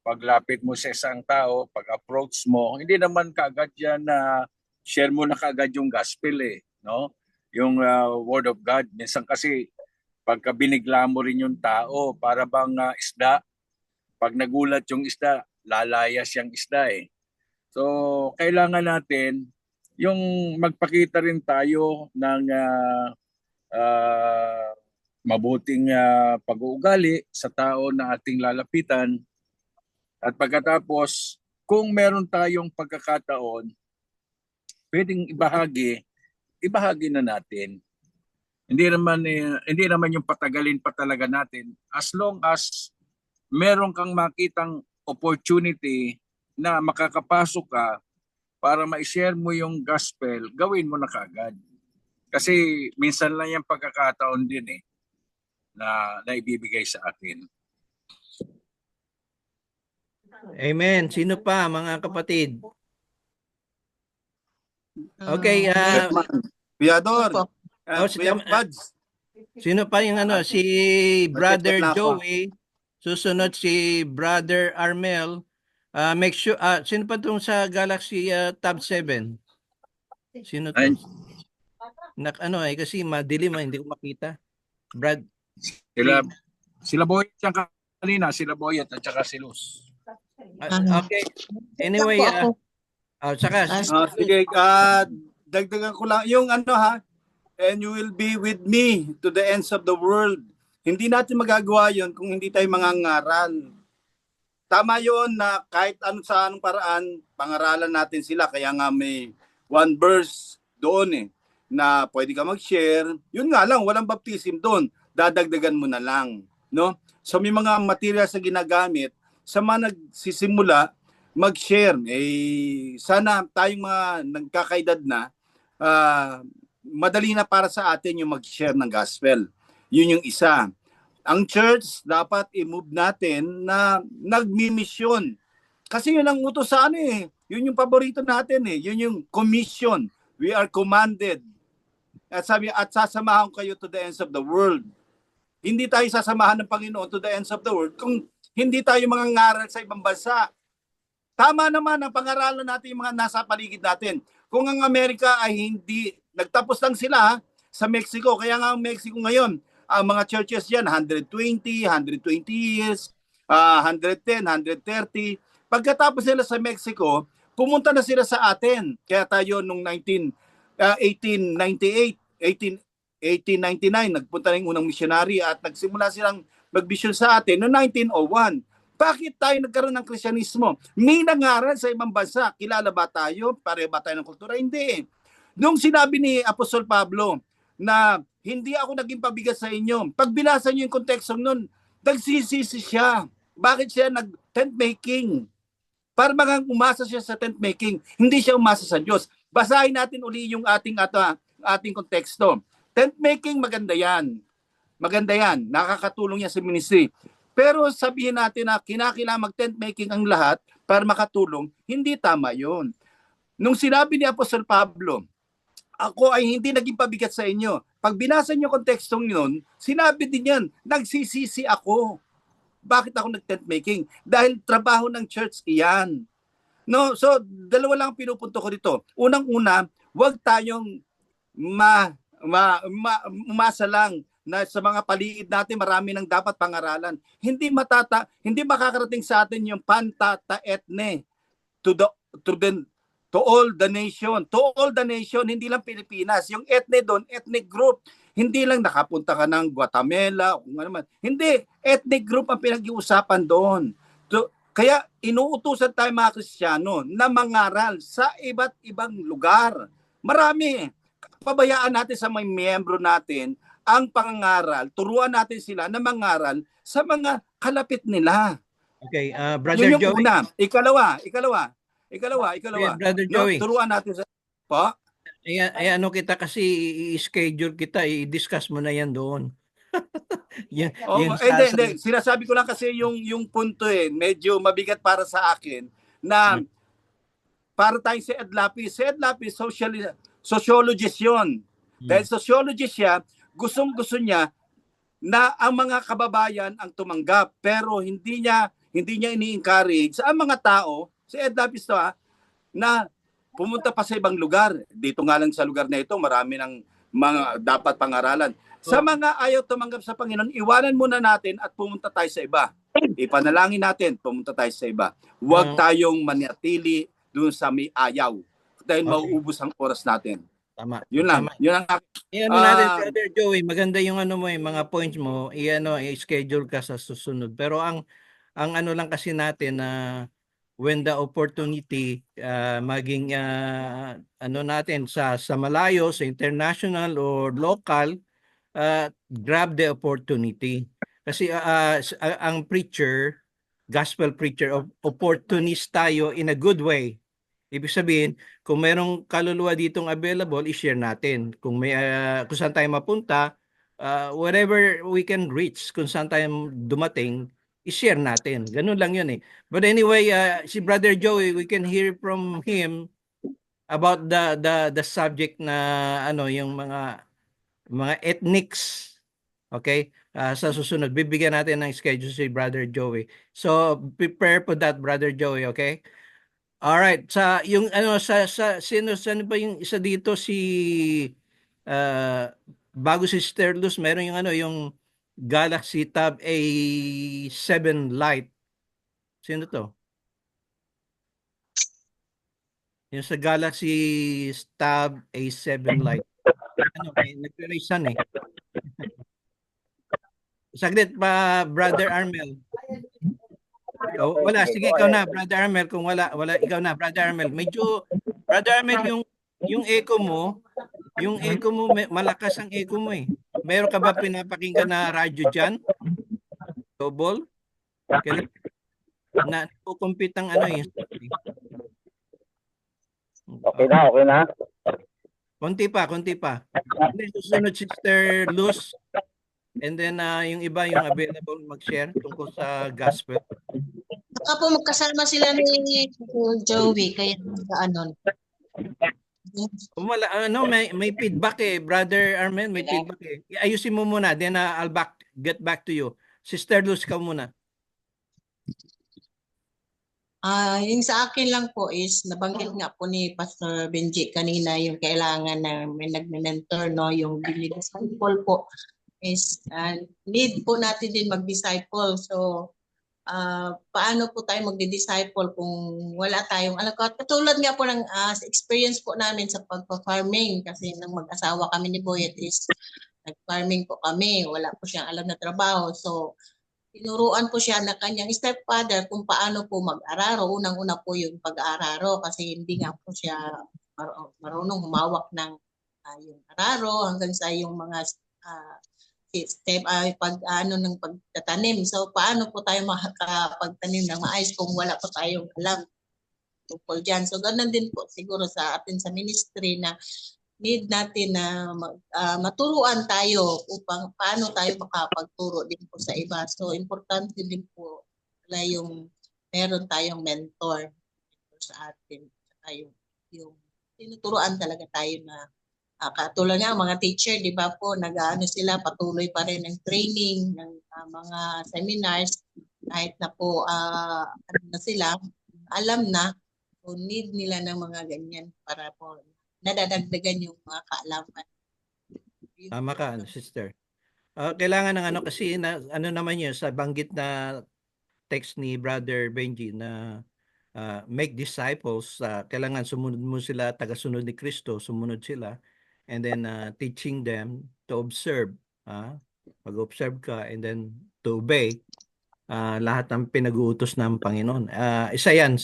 paglapit mo sa isang tao, pag-approach mo, hindi naman kaagad yan na share mo na kaagad yung gospel no? Yung word of God. Minsan kasi pagka binigla mo rin yung tao, para bang isda, pag nagulat yung isda, lalayas yung isda So, kailangan natin yung magpakita rin tayo ng mabuting pag-uugali sa tao na ating lalapitan. At pagkatapos, kung meron tayong pagkakataon pwedeng ibahagi na natin. Hindi naman yung patagalin pa talaga natin, as long as meron kang makitang opportunity na makakapasok ka para ma-share mo yung gospel, gawin mo na kaagad. Kasi minsan lang yung pagkakataon din na ibibigay sa atin. Amen. Sino pa, mga kapatid? Okay, Piador. si- Kuya Pads. sino pa yung si Brother na ako. Joey, susunod si Brother Armel. Make sure, sino pa tong sa Galaxy Tab 7? Sino to? Kasi madilim, hindi ko makita. Brad. Sila Boyet yan kanina, sila Boyet at saka si Luz. Okay. Anyway, sige, dagdagan ko lang yung and you will be with me to the ends of the world. Hindi natin magagawa yon kung hindi tayo mangangaral. Tama yon na kahit sa anong paraan, pangaralan natin sila. Kaya nga may one verse doon na pwede ka mag-share. Yun nga lang, walang baptism doon. Dadagdagan mo na lang. No? So may mga materials na ginagamit sa mga nagsisimula, mag-share. Sana tayong mga nagkakaedad na, madali na para sa atin yung mag-share ng gospel. Yun yung isa. Ang church, dapat i-move natin na nagmi-mission. Kasi yun ang utos sa Yun yung paborito natin Yun yung commission. We are commanded. At sabi, at sasamahan kayo to the ends of the world. Hindi tayo sasamahan ng Panginoon to the ends of the world kung hindi tayo mangangaral sa ibang bansa. Tama naman ang pangaralan natin yung mga nasa paligid natin. Kung ang Amerika ay hindi, nagtapos lang sila sa Mexico. Kaya nga ang Mexico ngayon, ang mga churches yan, 120 years, 110, 130. Pagkatapos nila sa Mexico, pumunta na sila sa atin. Kaya tayo nung 1899, nagpunta na yung unang missionary at nagsimula silang mag-mission sa atin noong 1901. Bakit tayo nagkaroon ng Kristyanismo? May nangaral sa ibang bansa. Kilala ba tayo? Pare ba tayo ng kultura? Hindi. Nung sinabi ni Apostol Pablo na hindi ako naging pabigat sa inyo, pag binasa niyo yung konteksto nun, nagsisisi siya. Bakit siya nag-tent making? Para magang umasa siya sa tent making. Hindi siya umasa sa Diyos. Basahin natin uli yung ating konteksto. Tent making, maganda yan. Maganda yan. Nakakatulong yan sa ministry. Pero sabihin natin na kinakailangan mag-tent making ang lahat para makatulong, hindi tama yun. Nung sinabi ni Apostol Pablo, ako ay hindi naging pabigat sa inyo. Pag binasa niyo kontekstong yun, sinabi din yan, nagsisisi ako. Bakit ako nag-tent making? Dahil trabaho ng church iyan. No, so dalawa lang pinupunto ko dito. Unang-una, huwag tayong umasa lang na sa mga paligid natin marami nang dapat pangaralan. Hindi makakarating sa atin yung pantata etne to all the nation. To all the nation, hindi lang Pilipinas. Yung etne doon, ethnic group. Hindi lang nakapunta ka ng Guatemala o kung ano man. Hindi, ethnic group ang pinag-iusapan doon. Kaya inuutusan tayo mga Kristiyano na mangaral sa iba't ibang lugar. Marami. Pabayaan natin sa mga miyembro natin ang pangangaral. Turuan natin sila na mangaral sa mga kalapit nila. Okay, Brother Joey. Una. Ikalawa. Brother Joey. Turuan natin sa... Po? Ano kita kasi i-schedule kita, i-discuss mo na yan doon. Hindi. Sinasabi ko lang kasi yung punto medyo mabigat para sa akin na para tayo si Ed Lapis. Si Ed Lapis, sociologist yun. Dahil sociologist siya, gustong-gusto niya na ang mga kababayan ang tumanggap pero hindi niya ini-encourage ang mga tao, si Ed Lapis to na pumunta pa sa ibang lugar. Dito nga lang sa lugar na ito, marami ng mga dapat pangaralan. Sa mga ayaw tumanggap sa Panginoon, iwanan muna natin at pumunta tayo sa iba. Ipanalangin natin, pumunta tayo sa iba. Huwag tayong manatili doon sa may ayaw. Dahil mauubos ang oras natin. Tama. Yun lang. Tama. Yun ang natin, Brother Joey, maganda yung mga points mo, i-schedule ka sa susunod. Pero ang ano lang kasi natin na when the opportunity maging ano natin sa malayo, sa international or local, grab the opportunity. Kasi ang preacher, gospel preacher, opportunist tayo in a good way. Ibig sabihin, kung merong kaluluwa ditong available, i-share natin. Kung may kung saan tayo mapunta, wherever we can reach, kung saan tayo dumating, i-share natin. Ganun lang yun eh. But anyway, si Brother Joey, we can hear from him about the subject na ano, yung mga ethnics. Okay? Sa susunod, bibigyan natin ng schedule si Brother Joey. So, prepare for that, Brother Joey, okay? All right. Sa yung ano sa sino ba yung isa dito si bago si Sister Luz, meron yung ano yung Galaxy Tab A7 Lite. Sino to? Yung sa Galaxy Tab A7 Lite. Ano, nag-releasean eh. Saglit pa, Brother Armel. Wala, sige ikaw na, Brother Armel. Kung wala ikaw na, Brother Armel. Medyo, Brother Armel, yung echo mo, malakas ang echo mo eh. Meron ka ba pinapakinggan na radyo dyan? Double? Okay. Na compete ang ano eh. Okay na. Konti pa. And then susunod Sister Luz. And then yung iba yung available mag-share tungkol sa gospel. Baka po magkasama sila ni Joey, kaya ano. May feedback eh, Brother Armen, may feedback eh. Ayusin mo muna, then I'll get back to you. Sister Luz, ka muna. Yung sa akin lang po is, nabanggit nga po ni Pastor Benji kanina yung kailangan na may nag-mentor, no? Yung disciple po is need po natin din mag-disciple. So, paano po tayo magdi-disciple kung wala tayong katulad nga po ng experience po namin sa pagpa-farming kasi nang mag-asawa kami ni Boyet is nag-farming po kami, wala po siyang alam na trabaho. So tinuruan po siya na kanyang stepfather kung paano po mag-araro. Unang-una po yung pag-aararo kasi hindi nga po siya marunong humawak ng yung araro hanggang sa yung mga step ng pagtatanim. So paano po tayo makakapagtanim ng maayos kung wala po tayong alam tungkol dyan. So ganun din po siguro sa atin sa ministry na need natin na maturuan tayo upang paano tayo makapagturo din po sa iba. So importante din po yung meron tayong mentor sa atin. Yung tinuturuan talaga tayo na katulad nga mga teacher, di ba po, sila patuloy pa rin ng training ng mga seminars kahit na po na sila, alam na o need nila ng mga ganyan para po nadadagdagan yung mga kaalaman. Tama ka, sister. Kailangan ng kasi naman yun sa banggit na text ni Brother Benji na make disciples, kailangan sumunod mo sila, tagasunod ni Kristo, sumunod sila. And then teaching them to observe. Mag-observe ka and then to obey lahat ng pinag-uutos ng Panginoon. Isa yan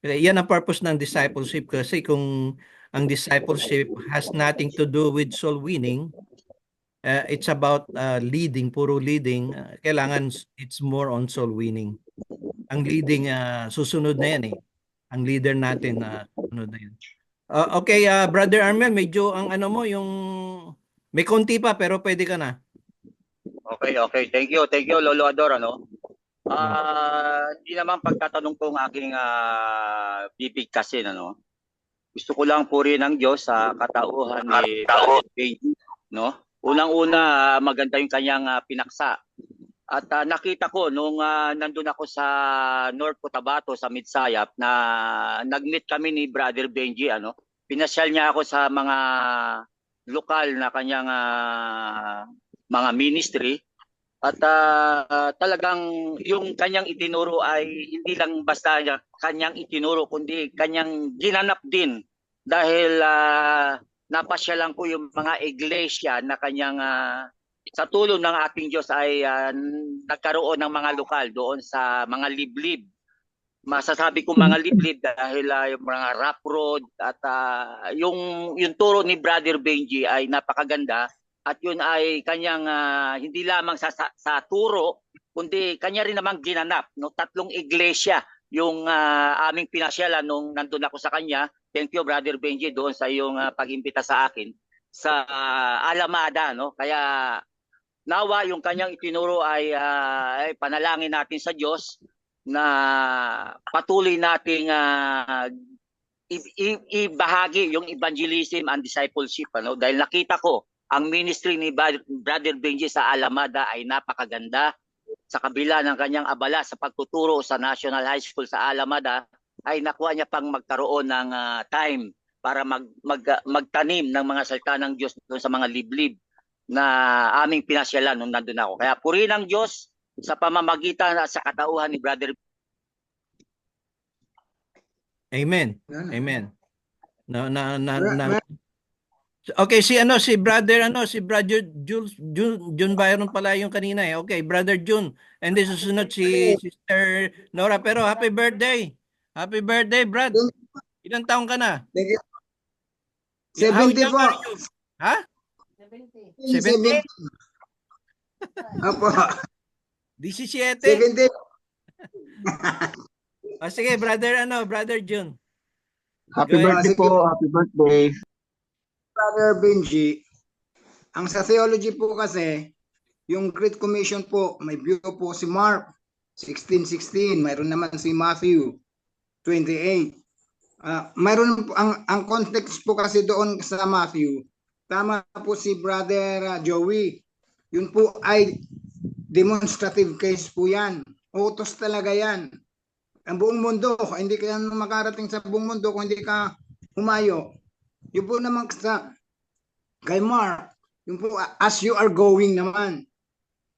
yan ang purpose ng discipleship kasi kung ang discipleship has nothing to do with soul winning, it's about leading, puro leading. Kailangan it's more on soul winning. Ang leading, susunod na yan eh. Ang leader natin, susunod na yan. Okay, Brother Armel, medyo ang mo, yung may konti pa pero pwede ka na. Okay. Thank you, Lolo Ador, hindi naman pagtatanong ko ang aking bibigkasin, Gusto ko lang purihin ang Diyos sa katauhan ni Benji, Unang-una, maganda yung kanyang pinaksa. At nakita ko nung nandun ako sa North Cotabato sa Midsayap na nag-meet kami ni Brother Benji, Pinasyal niya ako sa mga lokal na kanyang mga ministry at talagang yung kanyang itinuro ay hindi lang basta kanyang itinuro kundi kanyang ginanap din dahil napasyalan ko yung mga iglesia na kanyang sa tulong ng ating Diyos ay nagkaroon ng mga lokal doon sa mga liblib masasabi ko mga liblib dahil yung mga rough road at yung turo ni Brother Benji ay napakaganda at yun ay kanyang hindi lamang sa turo kundi kanya rin namang ginanap, no? 3 iglesia yung aming pinasyalan nung nandun ako sa kanya. Thank you Brother Benji doon sa iyong pag-imbita sa akin sa Alamada, no? Kaya nawa yung kanyang itinuro ay panalangin natin sa Diyos na patuloy nating ibahagi yung evangelism and discipleship, ano? Dahil nakita ko ang ministry ni Brother Benji sa Alamada ay napakaganda. Sa kabila ng kanyang abala sa pagtuturo sa National High School sa Alamada, ay nakuha niya pang magkaroon ng time para magtanim ng mga salita ng Diyos doon sa mga liblib na aming pinasyalan nung nandun ako. Kaya purihin ang Diyos sa pamamagitan at sa katauhan ni Brother. Amen. Amen. Okay, si Brother June Byron pala yung kanina eh. Okay, Brother June. And then susunod si Sister Nora. Pero happy birthday. Happy birthday, Brad. Ilang taong ka na? 70 po. Ha? 70. Opo. 17. 70. Sige, Brother June. Happy birthday po. Happy birthday. Brother Benji, ang sa theology po kasi, yung Great Commission po, may view po si Mark 16:16, mayroon naman si Matthew 28. Mayroon po, ang context po kasi doon sa Matthew, tama po si Brother Joey, yun po ay demonstrative case po yan. Utos talaga yan. Ang buong mundo, hindi ka makarating sa buong mundo kung hindi ka humayo. Yung po naman sa kay Mark, yung po as you are going naman.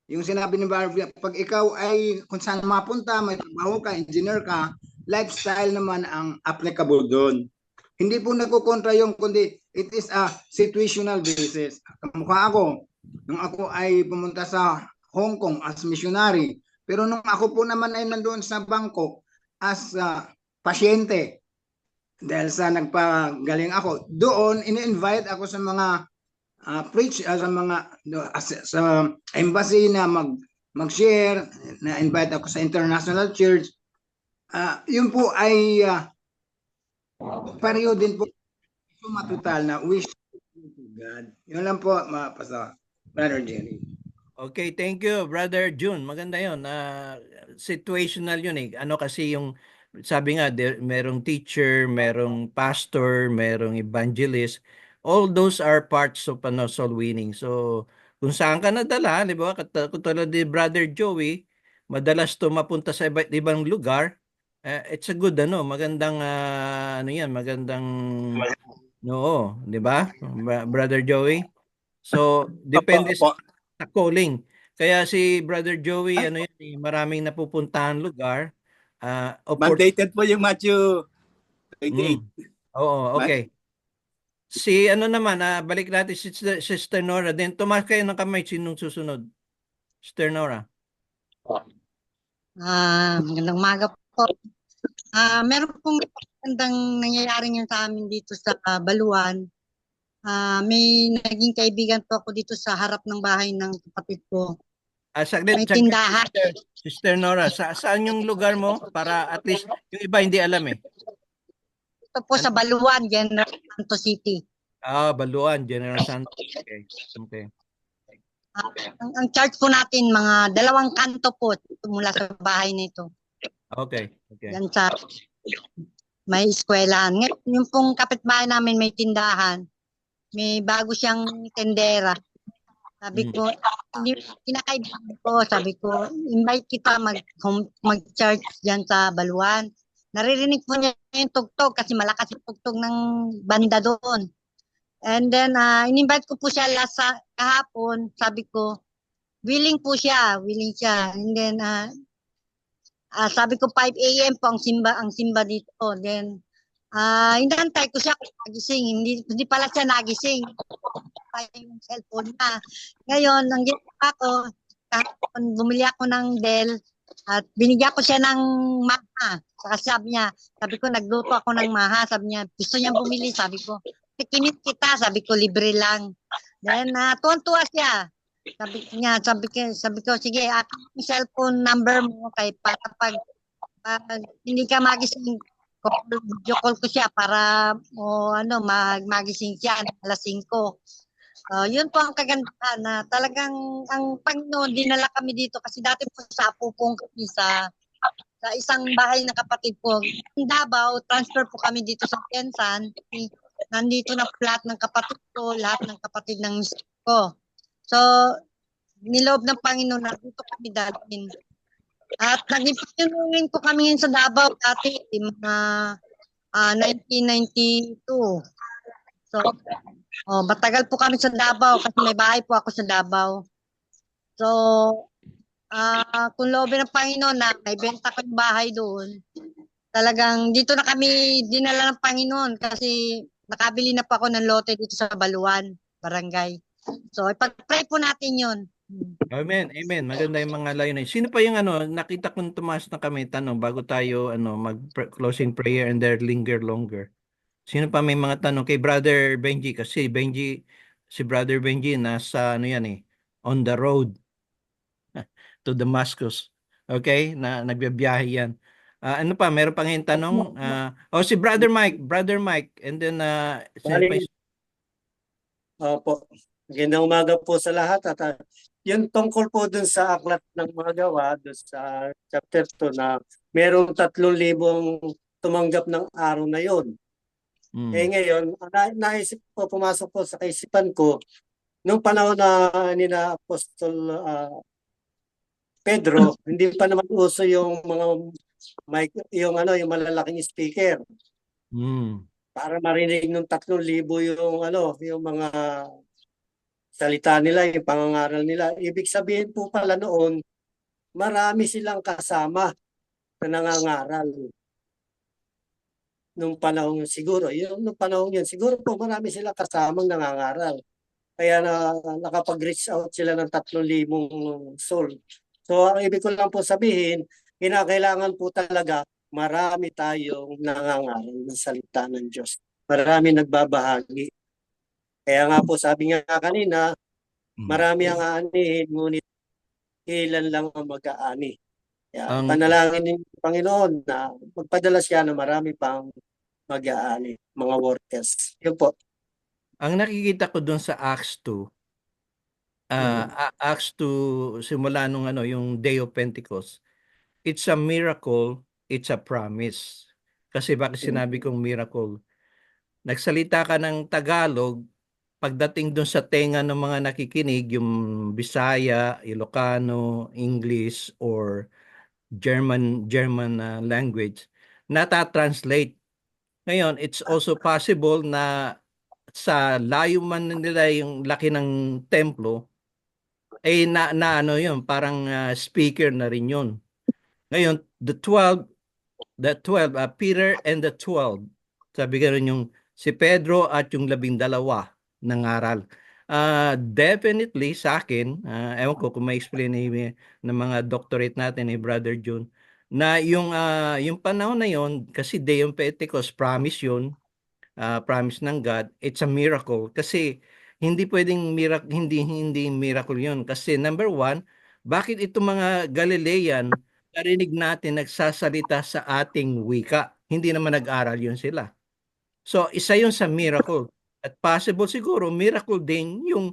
Yung sinabi ni Barbie, pag ikaw ay kung saan mapunta, may trabaho ka, engineer ka, lifestyle naman ang applicable doon. Hindi po nagkukontra yung kundi it is a situational basis. Kamukha ako, nung ako ay pumunta sa Hong Kong as missionary, pero nung ako po naman ay nandoon sa Bangkok as pasyente, dahil sa nagpagaling ako, doon ini-invite ako sa mga preach sa mga sa embassy na mag-share, na invite ako sa International Church. Yun po ay pareho din po matutal na wish to God. Yun lang po, Pastor Brother Jerry. Okay, thank you, Brother June. Maganda yun. Situational yun eh. Kasi yung sabi nga, merong teacher, merong pastor, merong evangelist. All those are parts of soul winning. So, kung saan ka nadala, di ba? Katulad ni Brother Joey, madalas to mapunta sa iba't ibang lugar. It's a good, magandang, magandang, di ba? Brother Joey? So, depende sa calling. Kaya si Brother Joey, maraming napupuntahan lugar. Mandated po yung Matthew 28. Oo, okay. Si naman, balik natin si Sister Nora. Then tumaas kayo ng kamay, sinong susunod? Sister Nora. Magandang umaga po. Meron pong magandang nangyayari ngayon sa amin dito sa Baluan. May naging kaibigan po ako dito sa harap ng bahay ng kapatid ko. May tindahan. Sister Nora, saan yung lugar mo? Para at least yung iba hindi alam eh. Ito po sa Baluan, General Santos City. Baluan, General Santos. Okay. Ang church po natin, mga 2 kanto po mula sa bahay nito. Okay. Yan sa may eskwelahan. Yung pong kapitbahay namin may tindahan. May bago siyang tendera. Sabi ko, kinakaibigan ko, sabi ko, invite kita mag-church dyan sa Baluan. Naririnig po niya yung tugtog kasi malakas yung tugtog ng banda doon. And then, in-invite ko po siya kahapon, sabi ko, willing siya. And then, sabi ko 5 a.m. po ang simba dito. Then, inantay ko siya kung nagising. Hindi pala siya nagising. Yung cellphone na. Ngayon, ang ginawa ko, bumili ako ng Dell at binigyan ko siya ng mana. Saka sabi ko, nagluto ako ng maha. Sabi niya, gusto niya bumili. Sabi ko, tikinit kita. Sabi ko, libre lang. Then, tuwan-tuwa siya. Sabi ko, sige, yung cellphone number mo kay para pag hindi ka magising, video call ko siya para magising siya ng alas 5. Yun po ang kagandahan na talagang ang Panginoon, dinala kami dito kasi dati po sa Apupong kami sa isang bahay ng kapatid ko. Sa Davao, transfer po kami dito sa Piensan. Nandito na lahat ng kapatid ko, lahat ng kapatid ng mister ko. So, niloob ng Panginoon na dito kami dalhin. At naging patunungin ko kami ngayon sa Davao dati, mga 1992. So, matagal po kami sa Davao kasi may bahay po ako sa Davao. So, kung loobin ng Panginoon na may benta ko yung bahay doon, talagang dito na kami dinala ng Panginoon kasi nakabili na po ako ng lote dito sa Baluan, barangay. So, ipag-pray po natin yun. Amen, amen. Maganda yung mga layunin. Sino pa yung nakita kong tumaas na kami, tanong, bago tayo mag-closing prayer and there linger longer. Sino pa may mga tanong kay Brother Benji? Kasi si Brother Benji nasa on the road to Damascus. Okay? Nagbibiyahe yan. Ano pa? Meron pa ngayong tanong? Si Brother Mike. And then, sino pa Opo. Magandang umaga po sa lahat. At yung tungkol po dun sa aklat ng mga gawa, dun sa chapter 2 na merong 3,000 tumanggap ng araw na yon. Ngayon, naisip po, pumasok po sa kaisipan ko, nung panahon na nila Apostol Pedro, hindi pa naman uso yung mga mic, yung malalaking speaker. Para marinig ng 3,000 yung mga salita nila, yung pangangaral nila. Ibig sabihin po pala noon, marami silang kasama na nangangaral. Nung panahon siguro siguro po marami silang kasamang nangangaral. Kaya nakapag-reach out sila ng 3,000 soul. So ang ibig ko lang po sabihin, kinakailangan po talaga marami tayong nangangaral ng salita ng Diyos. Marami nagbabahagi. Kaya nga po sabi nga kanina, marami ang aanihin, ngunit ilan lang ang mag-aani. Kaya panalangin ng Panginoon na magpadala siya na marami pang mag-aani, mga workers. Yun po. Ang nakikita ko doon sa Acts 2, Acts 2, simula nung yung Day of Pentecost, it's a miracle, it's a promise. Kasi bakit sinabi kong miracle? Nagsalita ka ng Tagalog, pagdating doon sa tenga ng mga nakikinig, yung Bisaya, Ilocano, English, or German language, nata-translate. Ngayon, it's also possible na sa layo man nila yung laki ng templo, yun, parang speaker na rin yun. Ngayon, the 12, Peter and the 12, sabi ka rin yung si Pedro at yung 12 nangaral. Definitely sa akin, ewan ko kung may explain ng mga doctorate natin ni Brother June, na yung panahon na yon, kasi Day of Pentecost, promise yun, promise ng God, it's a miracle. Kasi hindi pwedeng hindi miracle yun. Kasi number one, bakit itong mga Galilean, narinig natin nagsasalita sa ating wika? Hindi naman nag-aral yun sila. So, isa yun sa miracle. At possible siguro miracle din yung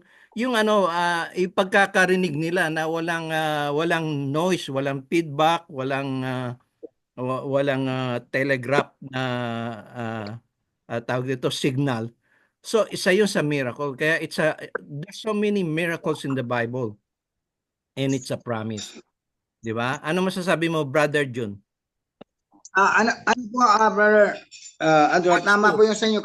ipagkakarinig nila na walang noise, walang feedback, walang telegraph na tawag dito signal. So isa yun sa miracle. Kaya there's so many miracles in the Bible and it's a promise. Di ba? Ano masasabi mo, Brother June? Ano po, Brother Edward, tama po yung sa inyo.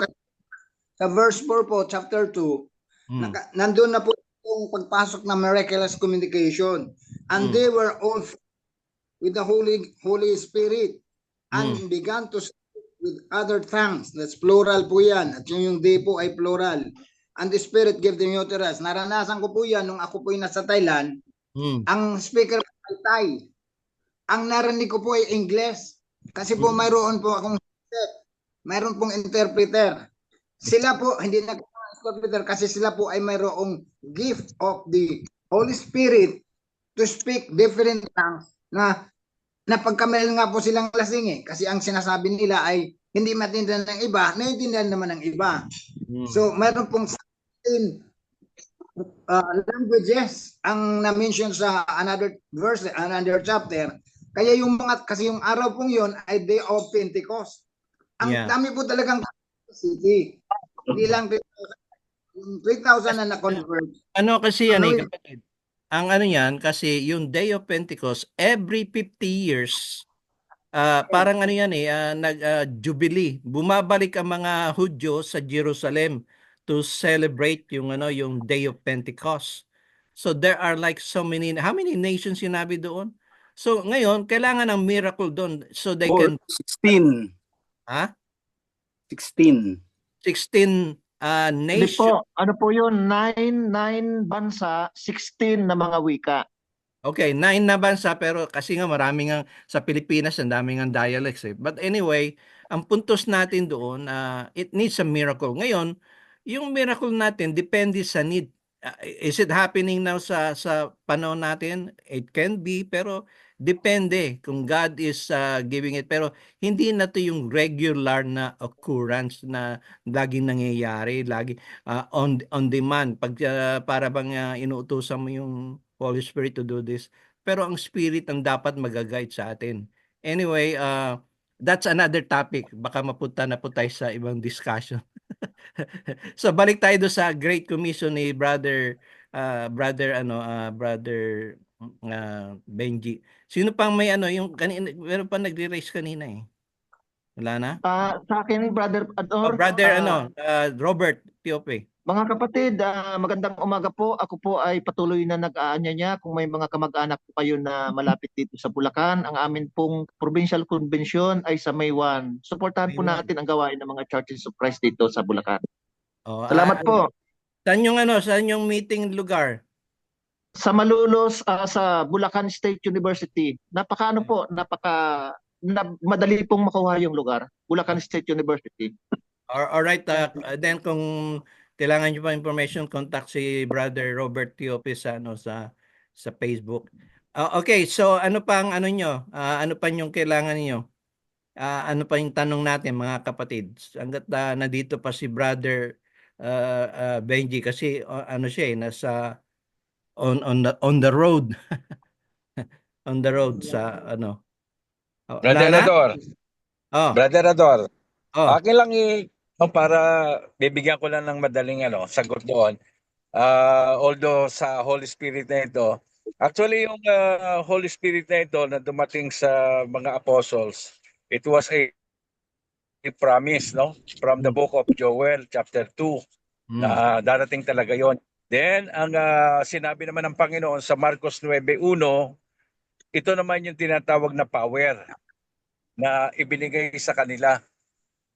Sa verse 4 po, chapter 2, nandun na po yung pagpasok ng miraculous communication. And they were all with the Holy Spirit and began to speak with other tongues. That's plural po yan. At yung they po ay plural. And the Spirit gave them utterance. Naranasan ko po yan nung ako po yung nasa Thailand. Ang speaker ay Thai. Ang narinig ko po ay English. Kasi po mayroon po akong mayroon pong interpreter. Sila po hindi interpreter kasi sila po ay mayroong gift of the Holy Spirit to speak different tongues na napagkamali nga po silang lasing kasi ang sinasabi nila ay hindi maintindihan ng iba, naiintindihan naman ng iba. So mayroon pong 16 languages ang na-mention sa another verse, another chapter. Kaya yung mga, kasi yung araw pong yon ay Day of Pentecost. Ang dami po talagang city. Hindi lang 3,000 na na-convert. Ano kasi yan kapatid? Ang ano yan, kasi yung Day of Pentecost, every 50 years, parang ano yan nag-jubilee. Bumabalik ang mga Hudyo sa Jerusalem to celebrate yung yung Day of Pentecost. So there are like so many, how many nations sinabi doon? So ngayon, kailangan ng miracle doon so they can 16. Ha? 16. 16 Hindi nation. po, ano po yun? 9 bansa, 16 na mga wika. Okay, 9 na bansa pero kasi nga marami nga sa Pilipinas ang daming ang dialects But anyway, ang puntos natin doon, it needs a miracle. Ngayon, yung miracle natin depende sa need. Is it happening now sa panahon natin? It can be, pero depende kung God is giving it. Pero hindi na to yung regular na occurrence na laging nangyayari, lagi on demand. Pag para bang inuutosan mo yung Holy Spirit to do this. Pero ang Spirit ang dapat mag-guide sa atin. Anyway, that's another topic. Baka mapunta na po tayo sa ibang discussion. So balik tayo doon sa Great Commission ni Brother Benji. Sino pang may yung kanina, meron pa nagre-raise kanina Wala na? Sa akin, Brother Ador. Robert Piope. Mga kapatid, magandang umaga po. Ako po ay patuloy na nag-aanyaya kung may mga kamag-anak po kayo na malapit dito sa Bulacan. Ang amin pong provincial convention ay sa May 1. Suportahan po natin ang gawain ng mga Churches of Christ dito sa Bulacan. Salamat po. Saan yung meeting lugar? Sa Malolos, sa Bulacan State University. Madali pong makuha yung lugar. Bulacan State University. Alright, then kung kailangan nyo pa information, contact si Brother Robert Tiope sa Facebook. Okay, so ano pa ang ano pa yung kailangan niyo? Ano pa yung tanong natin mga kapatid? Hanggat nandito pa si Brother Benji kasi siya nasa on the road. On the road sa Brother Ador. Brother Ador. Akin lang para bibigyan ko lang ng madaling sagot doon. Although sa Holy Spirit na ito, actually yung Holy Spirit na ito na dumating sa mga apostles, it was a promise, from the book of Joel chapter 2 na darating talaga yon. Then ang sinabi naman ng Panginoon sa Marcos 9:1, ito naman yung tinatawag na power na ibinigay sa kanila.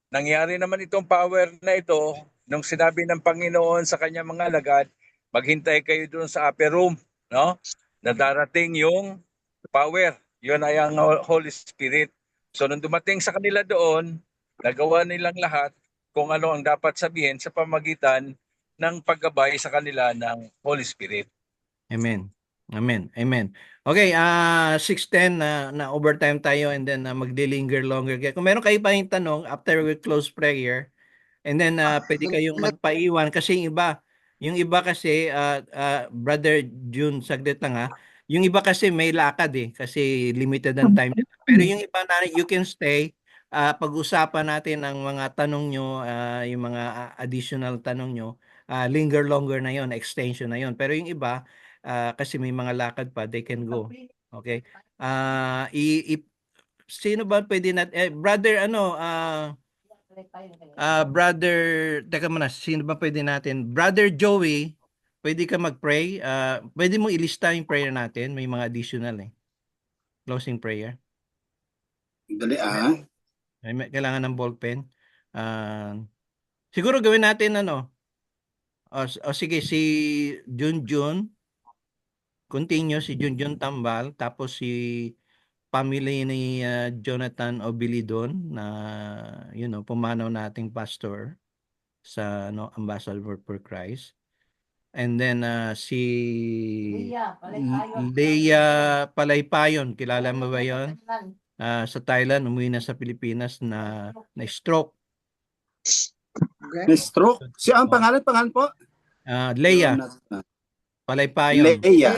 Nangyari naman itong power na ito nung sinabi ng Panginoon sa kanyang mga alagad, maghintay kayo doon sa upper room, na darating yung power. Yun ay ang Holy Spirit. So nung dumating sa kanila doon, nagawa nilang lahat kung ano ang dapat sabihin sa pamagitan ng paggabay sa kanila ng Holy Spirit. Amen. Amen. Amen. Okay, 6:10 na overtime tayo and then magdi-linger longer. Kung meron kayo pa yung tanong after we close prayer and then pwede kayong magpaiwan kasi yung iba kasi Brother June saglit lang yung iba kasi may lakad kasi limited ang time. Pero yung iba you can stay pag-usapan natin ang mga tanong nyo, yung mga additional tanong nyo, linger longer na yon, extension na yon. Pero yung iba kasi may mga lakad pa, they can go. Okay? Sino ba pwede brother brother, teka muna, sino ba pwede natin? Brother Joey, pwede ka mag-pray? Pwede mo ilista yung prayer natin? May mga additional closing prayer. Dali Kailangan ng ballpen. Siguro gawin natin sige, si Junjun. Continue si Junjun Tambal. Tapos si family ni Jonathan Obilidon na pumanaw nating pastor sa Ambassador for Christ. And then si Leia Palaypayon, kilala mo ba 'yon? Sa Thailand, umuwi na sa Pilipinas na stroke. Na-stroke? Ang pangalan po? Leia Palaypayon. Leia.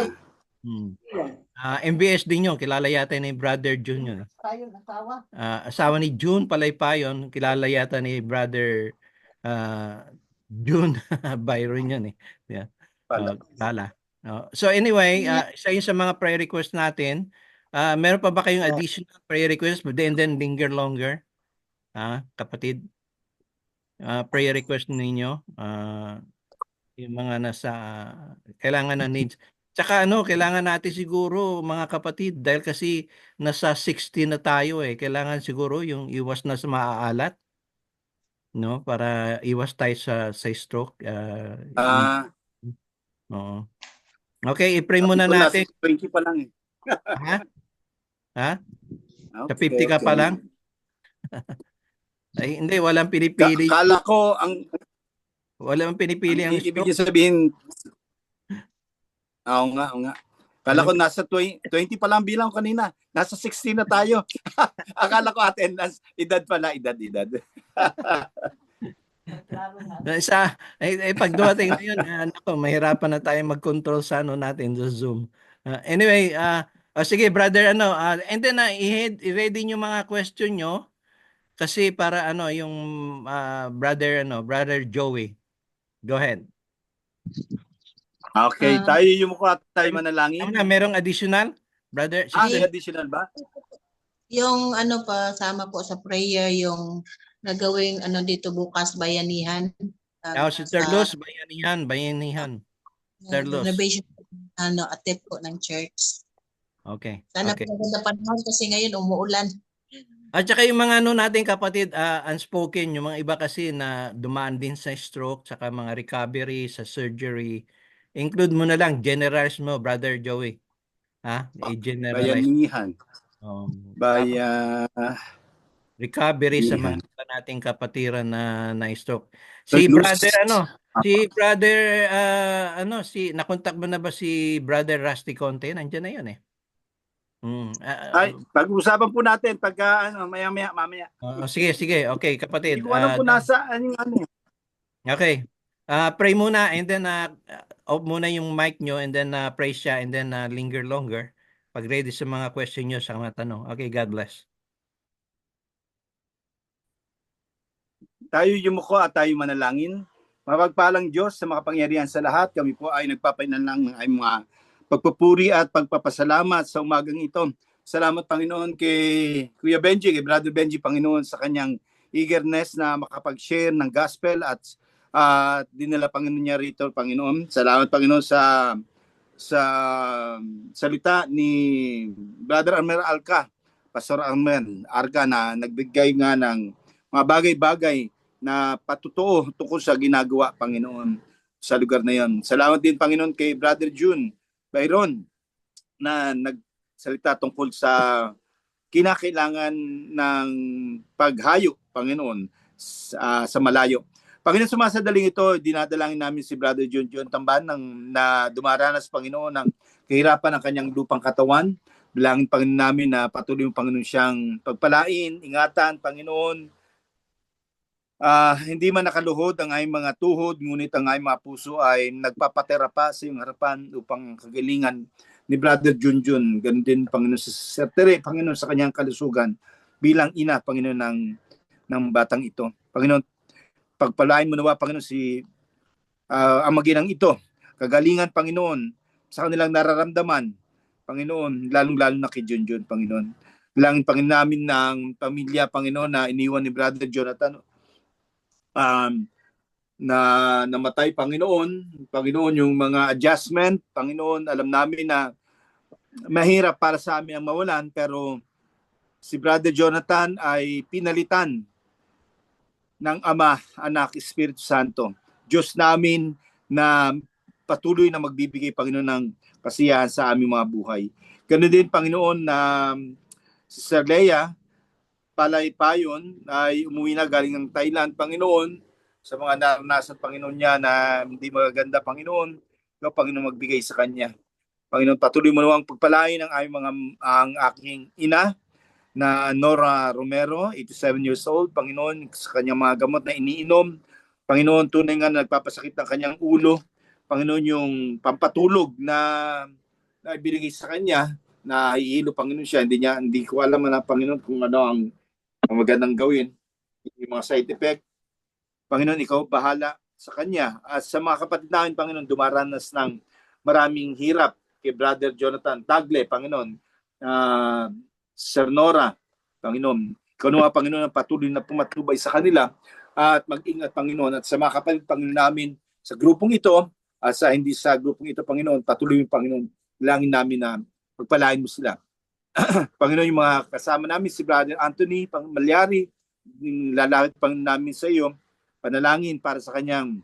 MBS din yun. Kilala yata ni Brother June yun. Asawa ni June Palaypayon. Kilala yata ni Brother June Byron yun eh. Yeah. Kilala. So anyway, isa yun sa mga prayer request natin. Meron pa ba kayong additional prayer request? And then linger longer. Kapatid. Prayer request ninyo. Yung mga nasa kailangan na needs. Tsaka kailangan natin siguro mga kapatid dahil kasi nasa 60 na tayo kailangan siguro yung iwas na sa maaalat para iwas tayo sa stroke. Oo. Okay, i-pray muna natin. 20 pa lang eh. Ha? Sa 50 ka pa lang? Ay, hindi, walang pinipili. Kala ko walang pinipili ang stroke. Ibig sabihin, oo nga. Kala ko nasa 20 pa lang bilang kanina. Nasa 16 na tayo. Akala ko attendance. Edad pala, edad. Pag dumating na yun, mahirapan na tayo mag-control sa natin sa Zoom. Anyway, sige brother, and then i-ready nyo mga question nyo kasi para yung brother Joey. Go ahead. Okay, tayo yung mukha tayo manalangin. Merong additional, brother? May additional ba? Yung pa, sama po sa prayer, yung nagawing dito bukas, bayanihan. Si Terlos, bayanihan. Terlos. Renovation, attempt po ng church. Okay. Sana po maganda panahon kasi ngayon umuulan. At saka yung mga natin kapatid, unspoken, yung mga iba kasi na dumaan din sa stroke, saka mga recovery, sa surgery. Include mo na lang, generalize mo, Brother Joey. I-generalize. Bayanihan. Recovery sa mga nating kapatiran na stroke. Si Brother, nakontak mo na ba si Brother Rusty Conte? Nandiyan na yun eh. Ay, pag-usapan po natin pagka mamaya. Sige. Okay, kapatid. Hindi ko alam po nasaan yung Okay. Pray muna and then off muna yung mic nyo and then pray siya and then linger longer. Pag ready sa mga question nyo sa mga tanong. Okay, God bless. Tayo yumuko at tayo manalangin. Mapagpalang Diyos sa makapangyarihan sa lahat. Kami po ay nagpapainan ng mga pagpupuri at pagpapasalamat sa umagang ito. Salamat Panginoon kay Kuya Benji, kay Brother Benji, Panginoon, sa kanyang eagerness na makapag-share ng gospel at dinala Panginoon niya rito, Panginoon. Salamat Panginoon sa salita ni Brother Armer Alca, Pastor Armer Arca, na nagbigay nga ng mga bagay-bagay na patutuo tungkol sa ginagawa, Panginoon, sa lugar na yon. Salamat din Panginoon kay Brother June Byron na nagsalita tungkol sa kinakailangan ng paghayo, Panginoon, sa malayo. Panginoon, sumasadaling ito, dinadalangin namin si Brother John Tamban na dumaranas, Panginoon, ng kahirapan ng kanyang lupang katawan. Dalangin, Panginoon, namin na patuloy yung Panginoon siyang pagpalain, ingatan, Panginoon. Hindi man nakaluhod ang ayong mga tuhod, ngunit ang ayong mga puso ay nagpapatera pa sa iyong harapan upang kagalingan ni Brother Junjun. Ganun din, Panginoon, sa Tere, Panginoon, sa kanyang kalusugan bilang ina, Panginoon, ng batang ito. Panginoon, pagpalain mo nawa, Panginoon, ang maginang ito. Kagalingan, Panginoon, sa kanilang nararamdaman, Panginoon, lalong-lalo na kay Junjun, Panginoon. Langin, Panginoon, namin ng pamilya, Panginoon, na iniwan ni Brother Jonathan, na namatay, Panginoon, yung mga adjustment, Panginoon, alam namin na mahirap para sa amin ang mawalan, pero si Brother Jonathan ay pinalitan ng Ama, Anak, Espiritu Santo. Diyos namin na patuloy na magbibigay, Panginoon, ng kasiyahan sa aming mga buhay. Ganun din, Panginoon, na Si Sir Leia Palay Payon ay umuwi na galing ng Thailand, Panginoon, sa mga naranasan, Panginoon niya na hindi magaganda, Panginoon. Ikaw, Panginoon, magbigay sa kanya. Panginoon, patuloy mo nawang pagpalain ang aking ina na Nora Romero, 87 years old, Panginoon, sa kanyang mga gamot na iniinom. Panginoon, tunay nga na nagpapasakit ng kanyang ulo. Panginoon, yung pampatulog na ibinigay sa kanya, na hihilo, Panginoon siya. Hindi ko alam na, Panginoon, kung ano ang magandang gawin. Yung mga side effect. Panginoon, ikaw bahala sa kanya. At sa mga kapatid namin, Panginoon, dumaranas ng maraming hirap kay Brother Jonathan Tagle, Panginoon. Sir Nora, Panginoon. Ikaw naman, Panginoon, ang patuloy na pumatubay sa kanila at mag-ingat, Panginoon. At sa mga kapatid, Panginoon namin sa grupong ito, at sa hindi sa grupong ito, Panginoon, patuloy yung Panginoon. Langin namin na pagpalain mo sila. Panginoon, yung mga kasama namin, si Brother Anthony Malyari, lalapit Panginoon namin sa iyo, panalangin para sa kanyang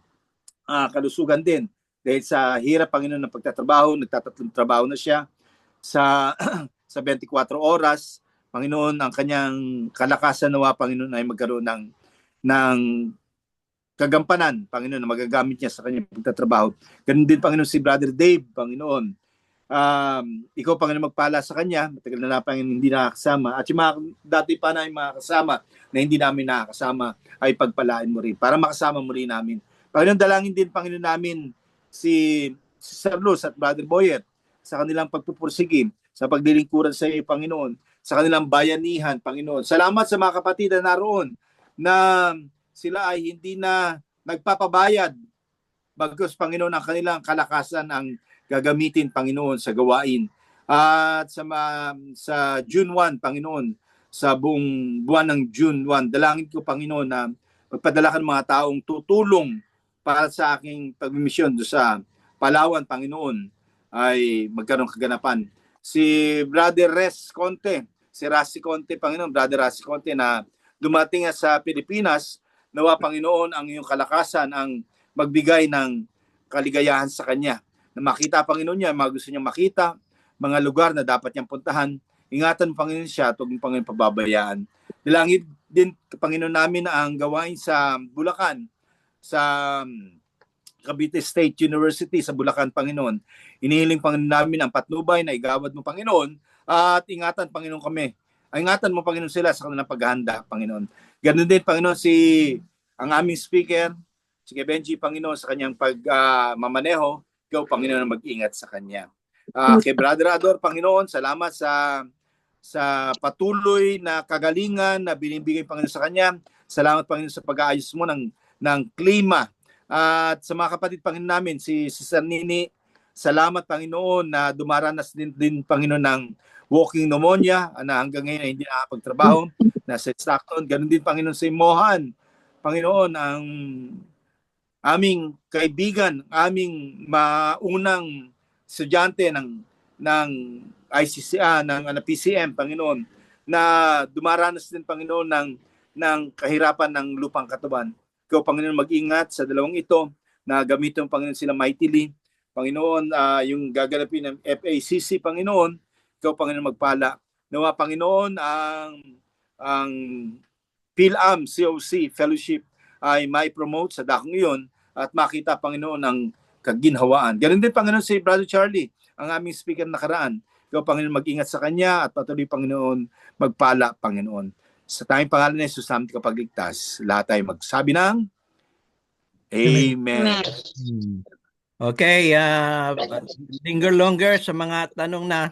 kalusugan din. Dahil sa hirap, Panginoon, ng pagtatrabaho, nagtatatlong trabaho na siya sa 24 oras. Panginoon, ang kanyang kalakasan nawa, Panginoon, ay magkaroon ng kagampanan, Panginoon, na magagamit niya sa kanyang pagtatrabaho. Ganun din, Panginoon, si Brother Dave, Panginoon. Ikaw, Panginoon, magpala sa kanya. Matagal na Panginoon, hindi nakakasama. At yung mga dati pa na yung mga kasama na hindi namin nakakasama, ay pagpalain mo rin para makasama mo rin namin. Panginoon, dalangin din, Panginoon, namin si Sir Luz at Brother Boyet sa kanilang pagpupursige, sa paglilingkuran sa iyo, Panginoon, sa kanilang bayanihan, Panginoon. Salamat sa mga kapatid na naroon na sila ay hindi na nagpapabayad, bagkus, Panginoon, ang kanilang kalakasan ang gagamitin, Panginoon, sa gawain. At sa June 1, Panginoon, sa buong buwan ng June 1, dalangin ko, Panginoon, na magpadala ka ng mga taong tutulong para sa aking pagmimisyon do sa Palawan, Panginoon, ay magkaroon kaganapan. Si Brother Res Conte, si Rasi Conte, Panginoon, Brother Rasi Conte, na dumating sa Pilipinas, nawa, Panginoon, ang iyong kalakasan ang magbigay ng kaligayahan sa kanya. Na makita, Panginoon, niya, mga gusto niyang makita, mga lugar na dapat niyang puntahan. Ingatan, Panginoon, siya at huwag ng Panginoon pababayaan. Dalangin din, Panginoon, namin ang gawain sa Bulacan, sa Cavite State University sa Bulacan, Panginoon. Inihiling, Panginoon, namin ang patnubay na igawad mo, Panginoon, at ingatan, Panginoon, kami. Ingatan mo, Panginoon, sila sa kanilang paghahanda, Panginoon. Ganun din, Panginoon, ang aming speaker, si Benji, Panginoon, sa kanyang pagmamaneho, ikaw, Panginoon, ang mag-ingat sa kanya. Kay Brother Ador, Panginoon, salamat sa patuloy na kagalingan na binibigay, Panginoon, sa kanya. Salamat, Panginoon, sa pag-aayos mo ng klima. At sa mga kapatid, Panginoon, namin, si Sister Nini, salamat, Panginoon, na dumaranas din Panginoon, ng walking pneumonia na hanggang ngayon ay hindi nakapagtrabaho, nasa Stockton. Ganun din, Panginoon, si Mohan, Panginoon, ang aming kaibigan, aming maunang estudyante ng ICCA, ng PCM, Panginoon, na dumaranas din, Panginoon, ng kahirapan ng lupang katawan. Ikaw, Panginoon, mag-ingat sa dalawang ito na gamitin, Panginoon, sila mightily. Panginoon, yung gaganapin ng FACC, Panginoon, ikaw, Panginoon, magpala. Nawa, Panginoon, ang PhilAm COC Fellowship ay may promote sa dakong iyon at makita, Panginoon, ang kaginhawaan. Ganun din, Panginoon, si Brother Charlie, ang aming speaker nakaraan. Ikaw, Panginoon, mag-ingat sa kanya at patuloy, Panginoon, magpala, Panginoon. Sa tanging pangalan ni Jesus, namin kapagligtas, lahat tayo magsabi ng Amen. Okay, linger longer sa mga tanong na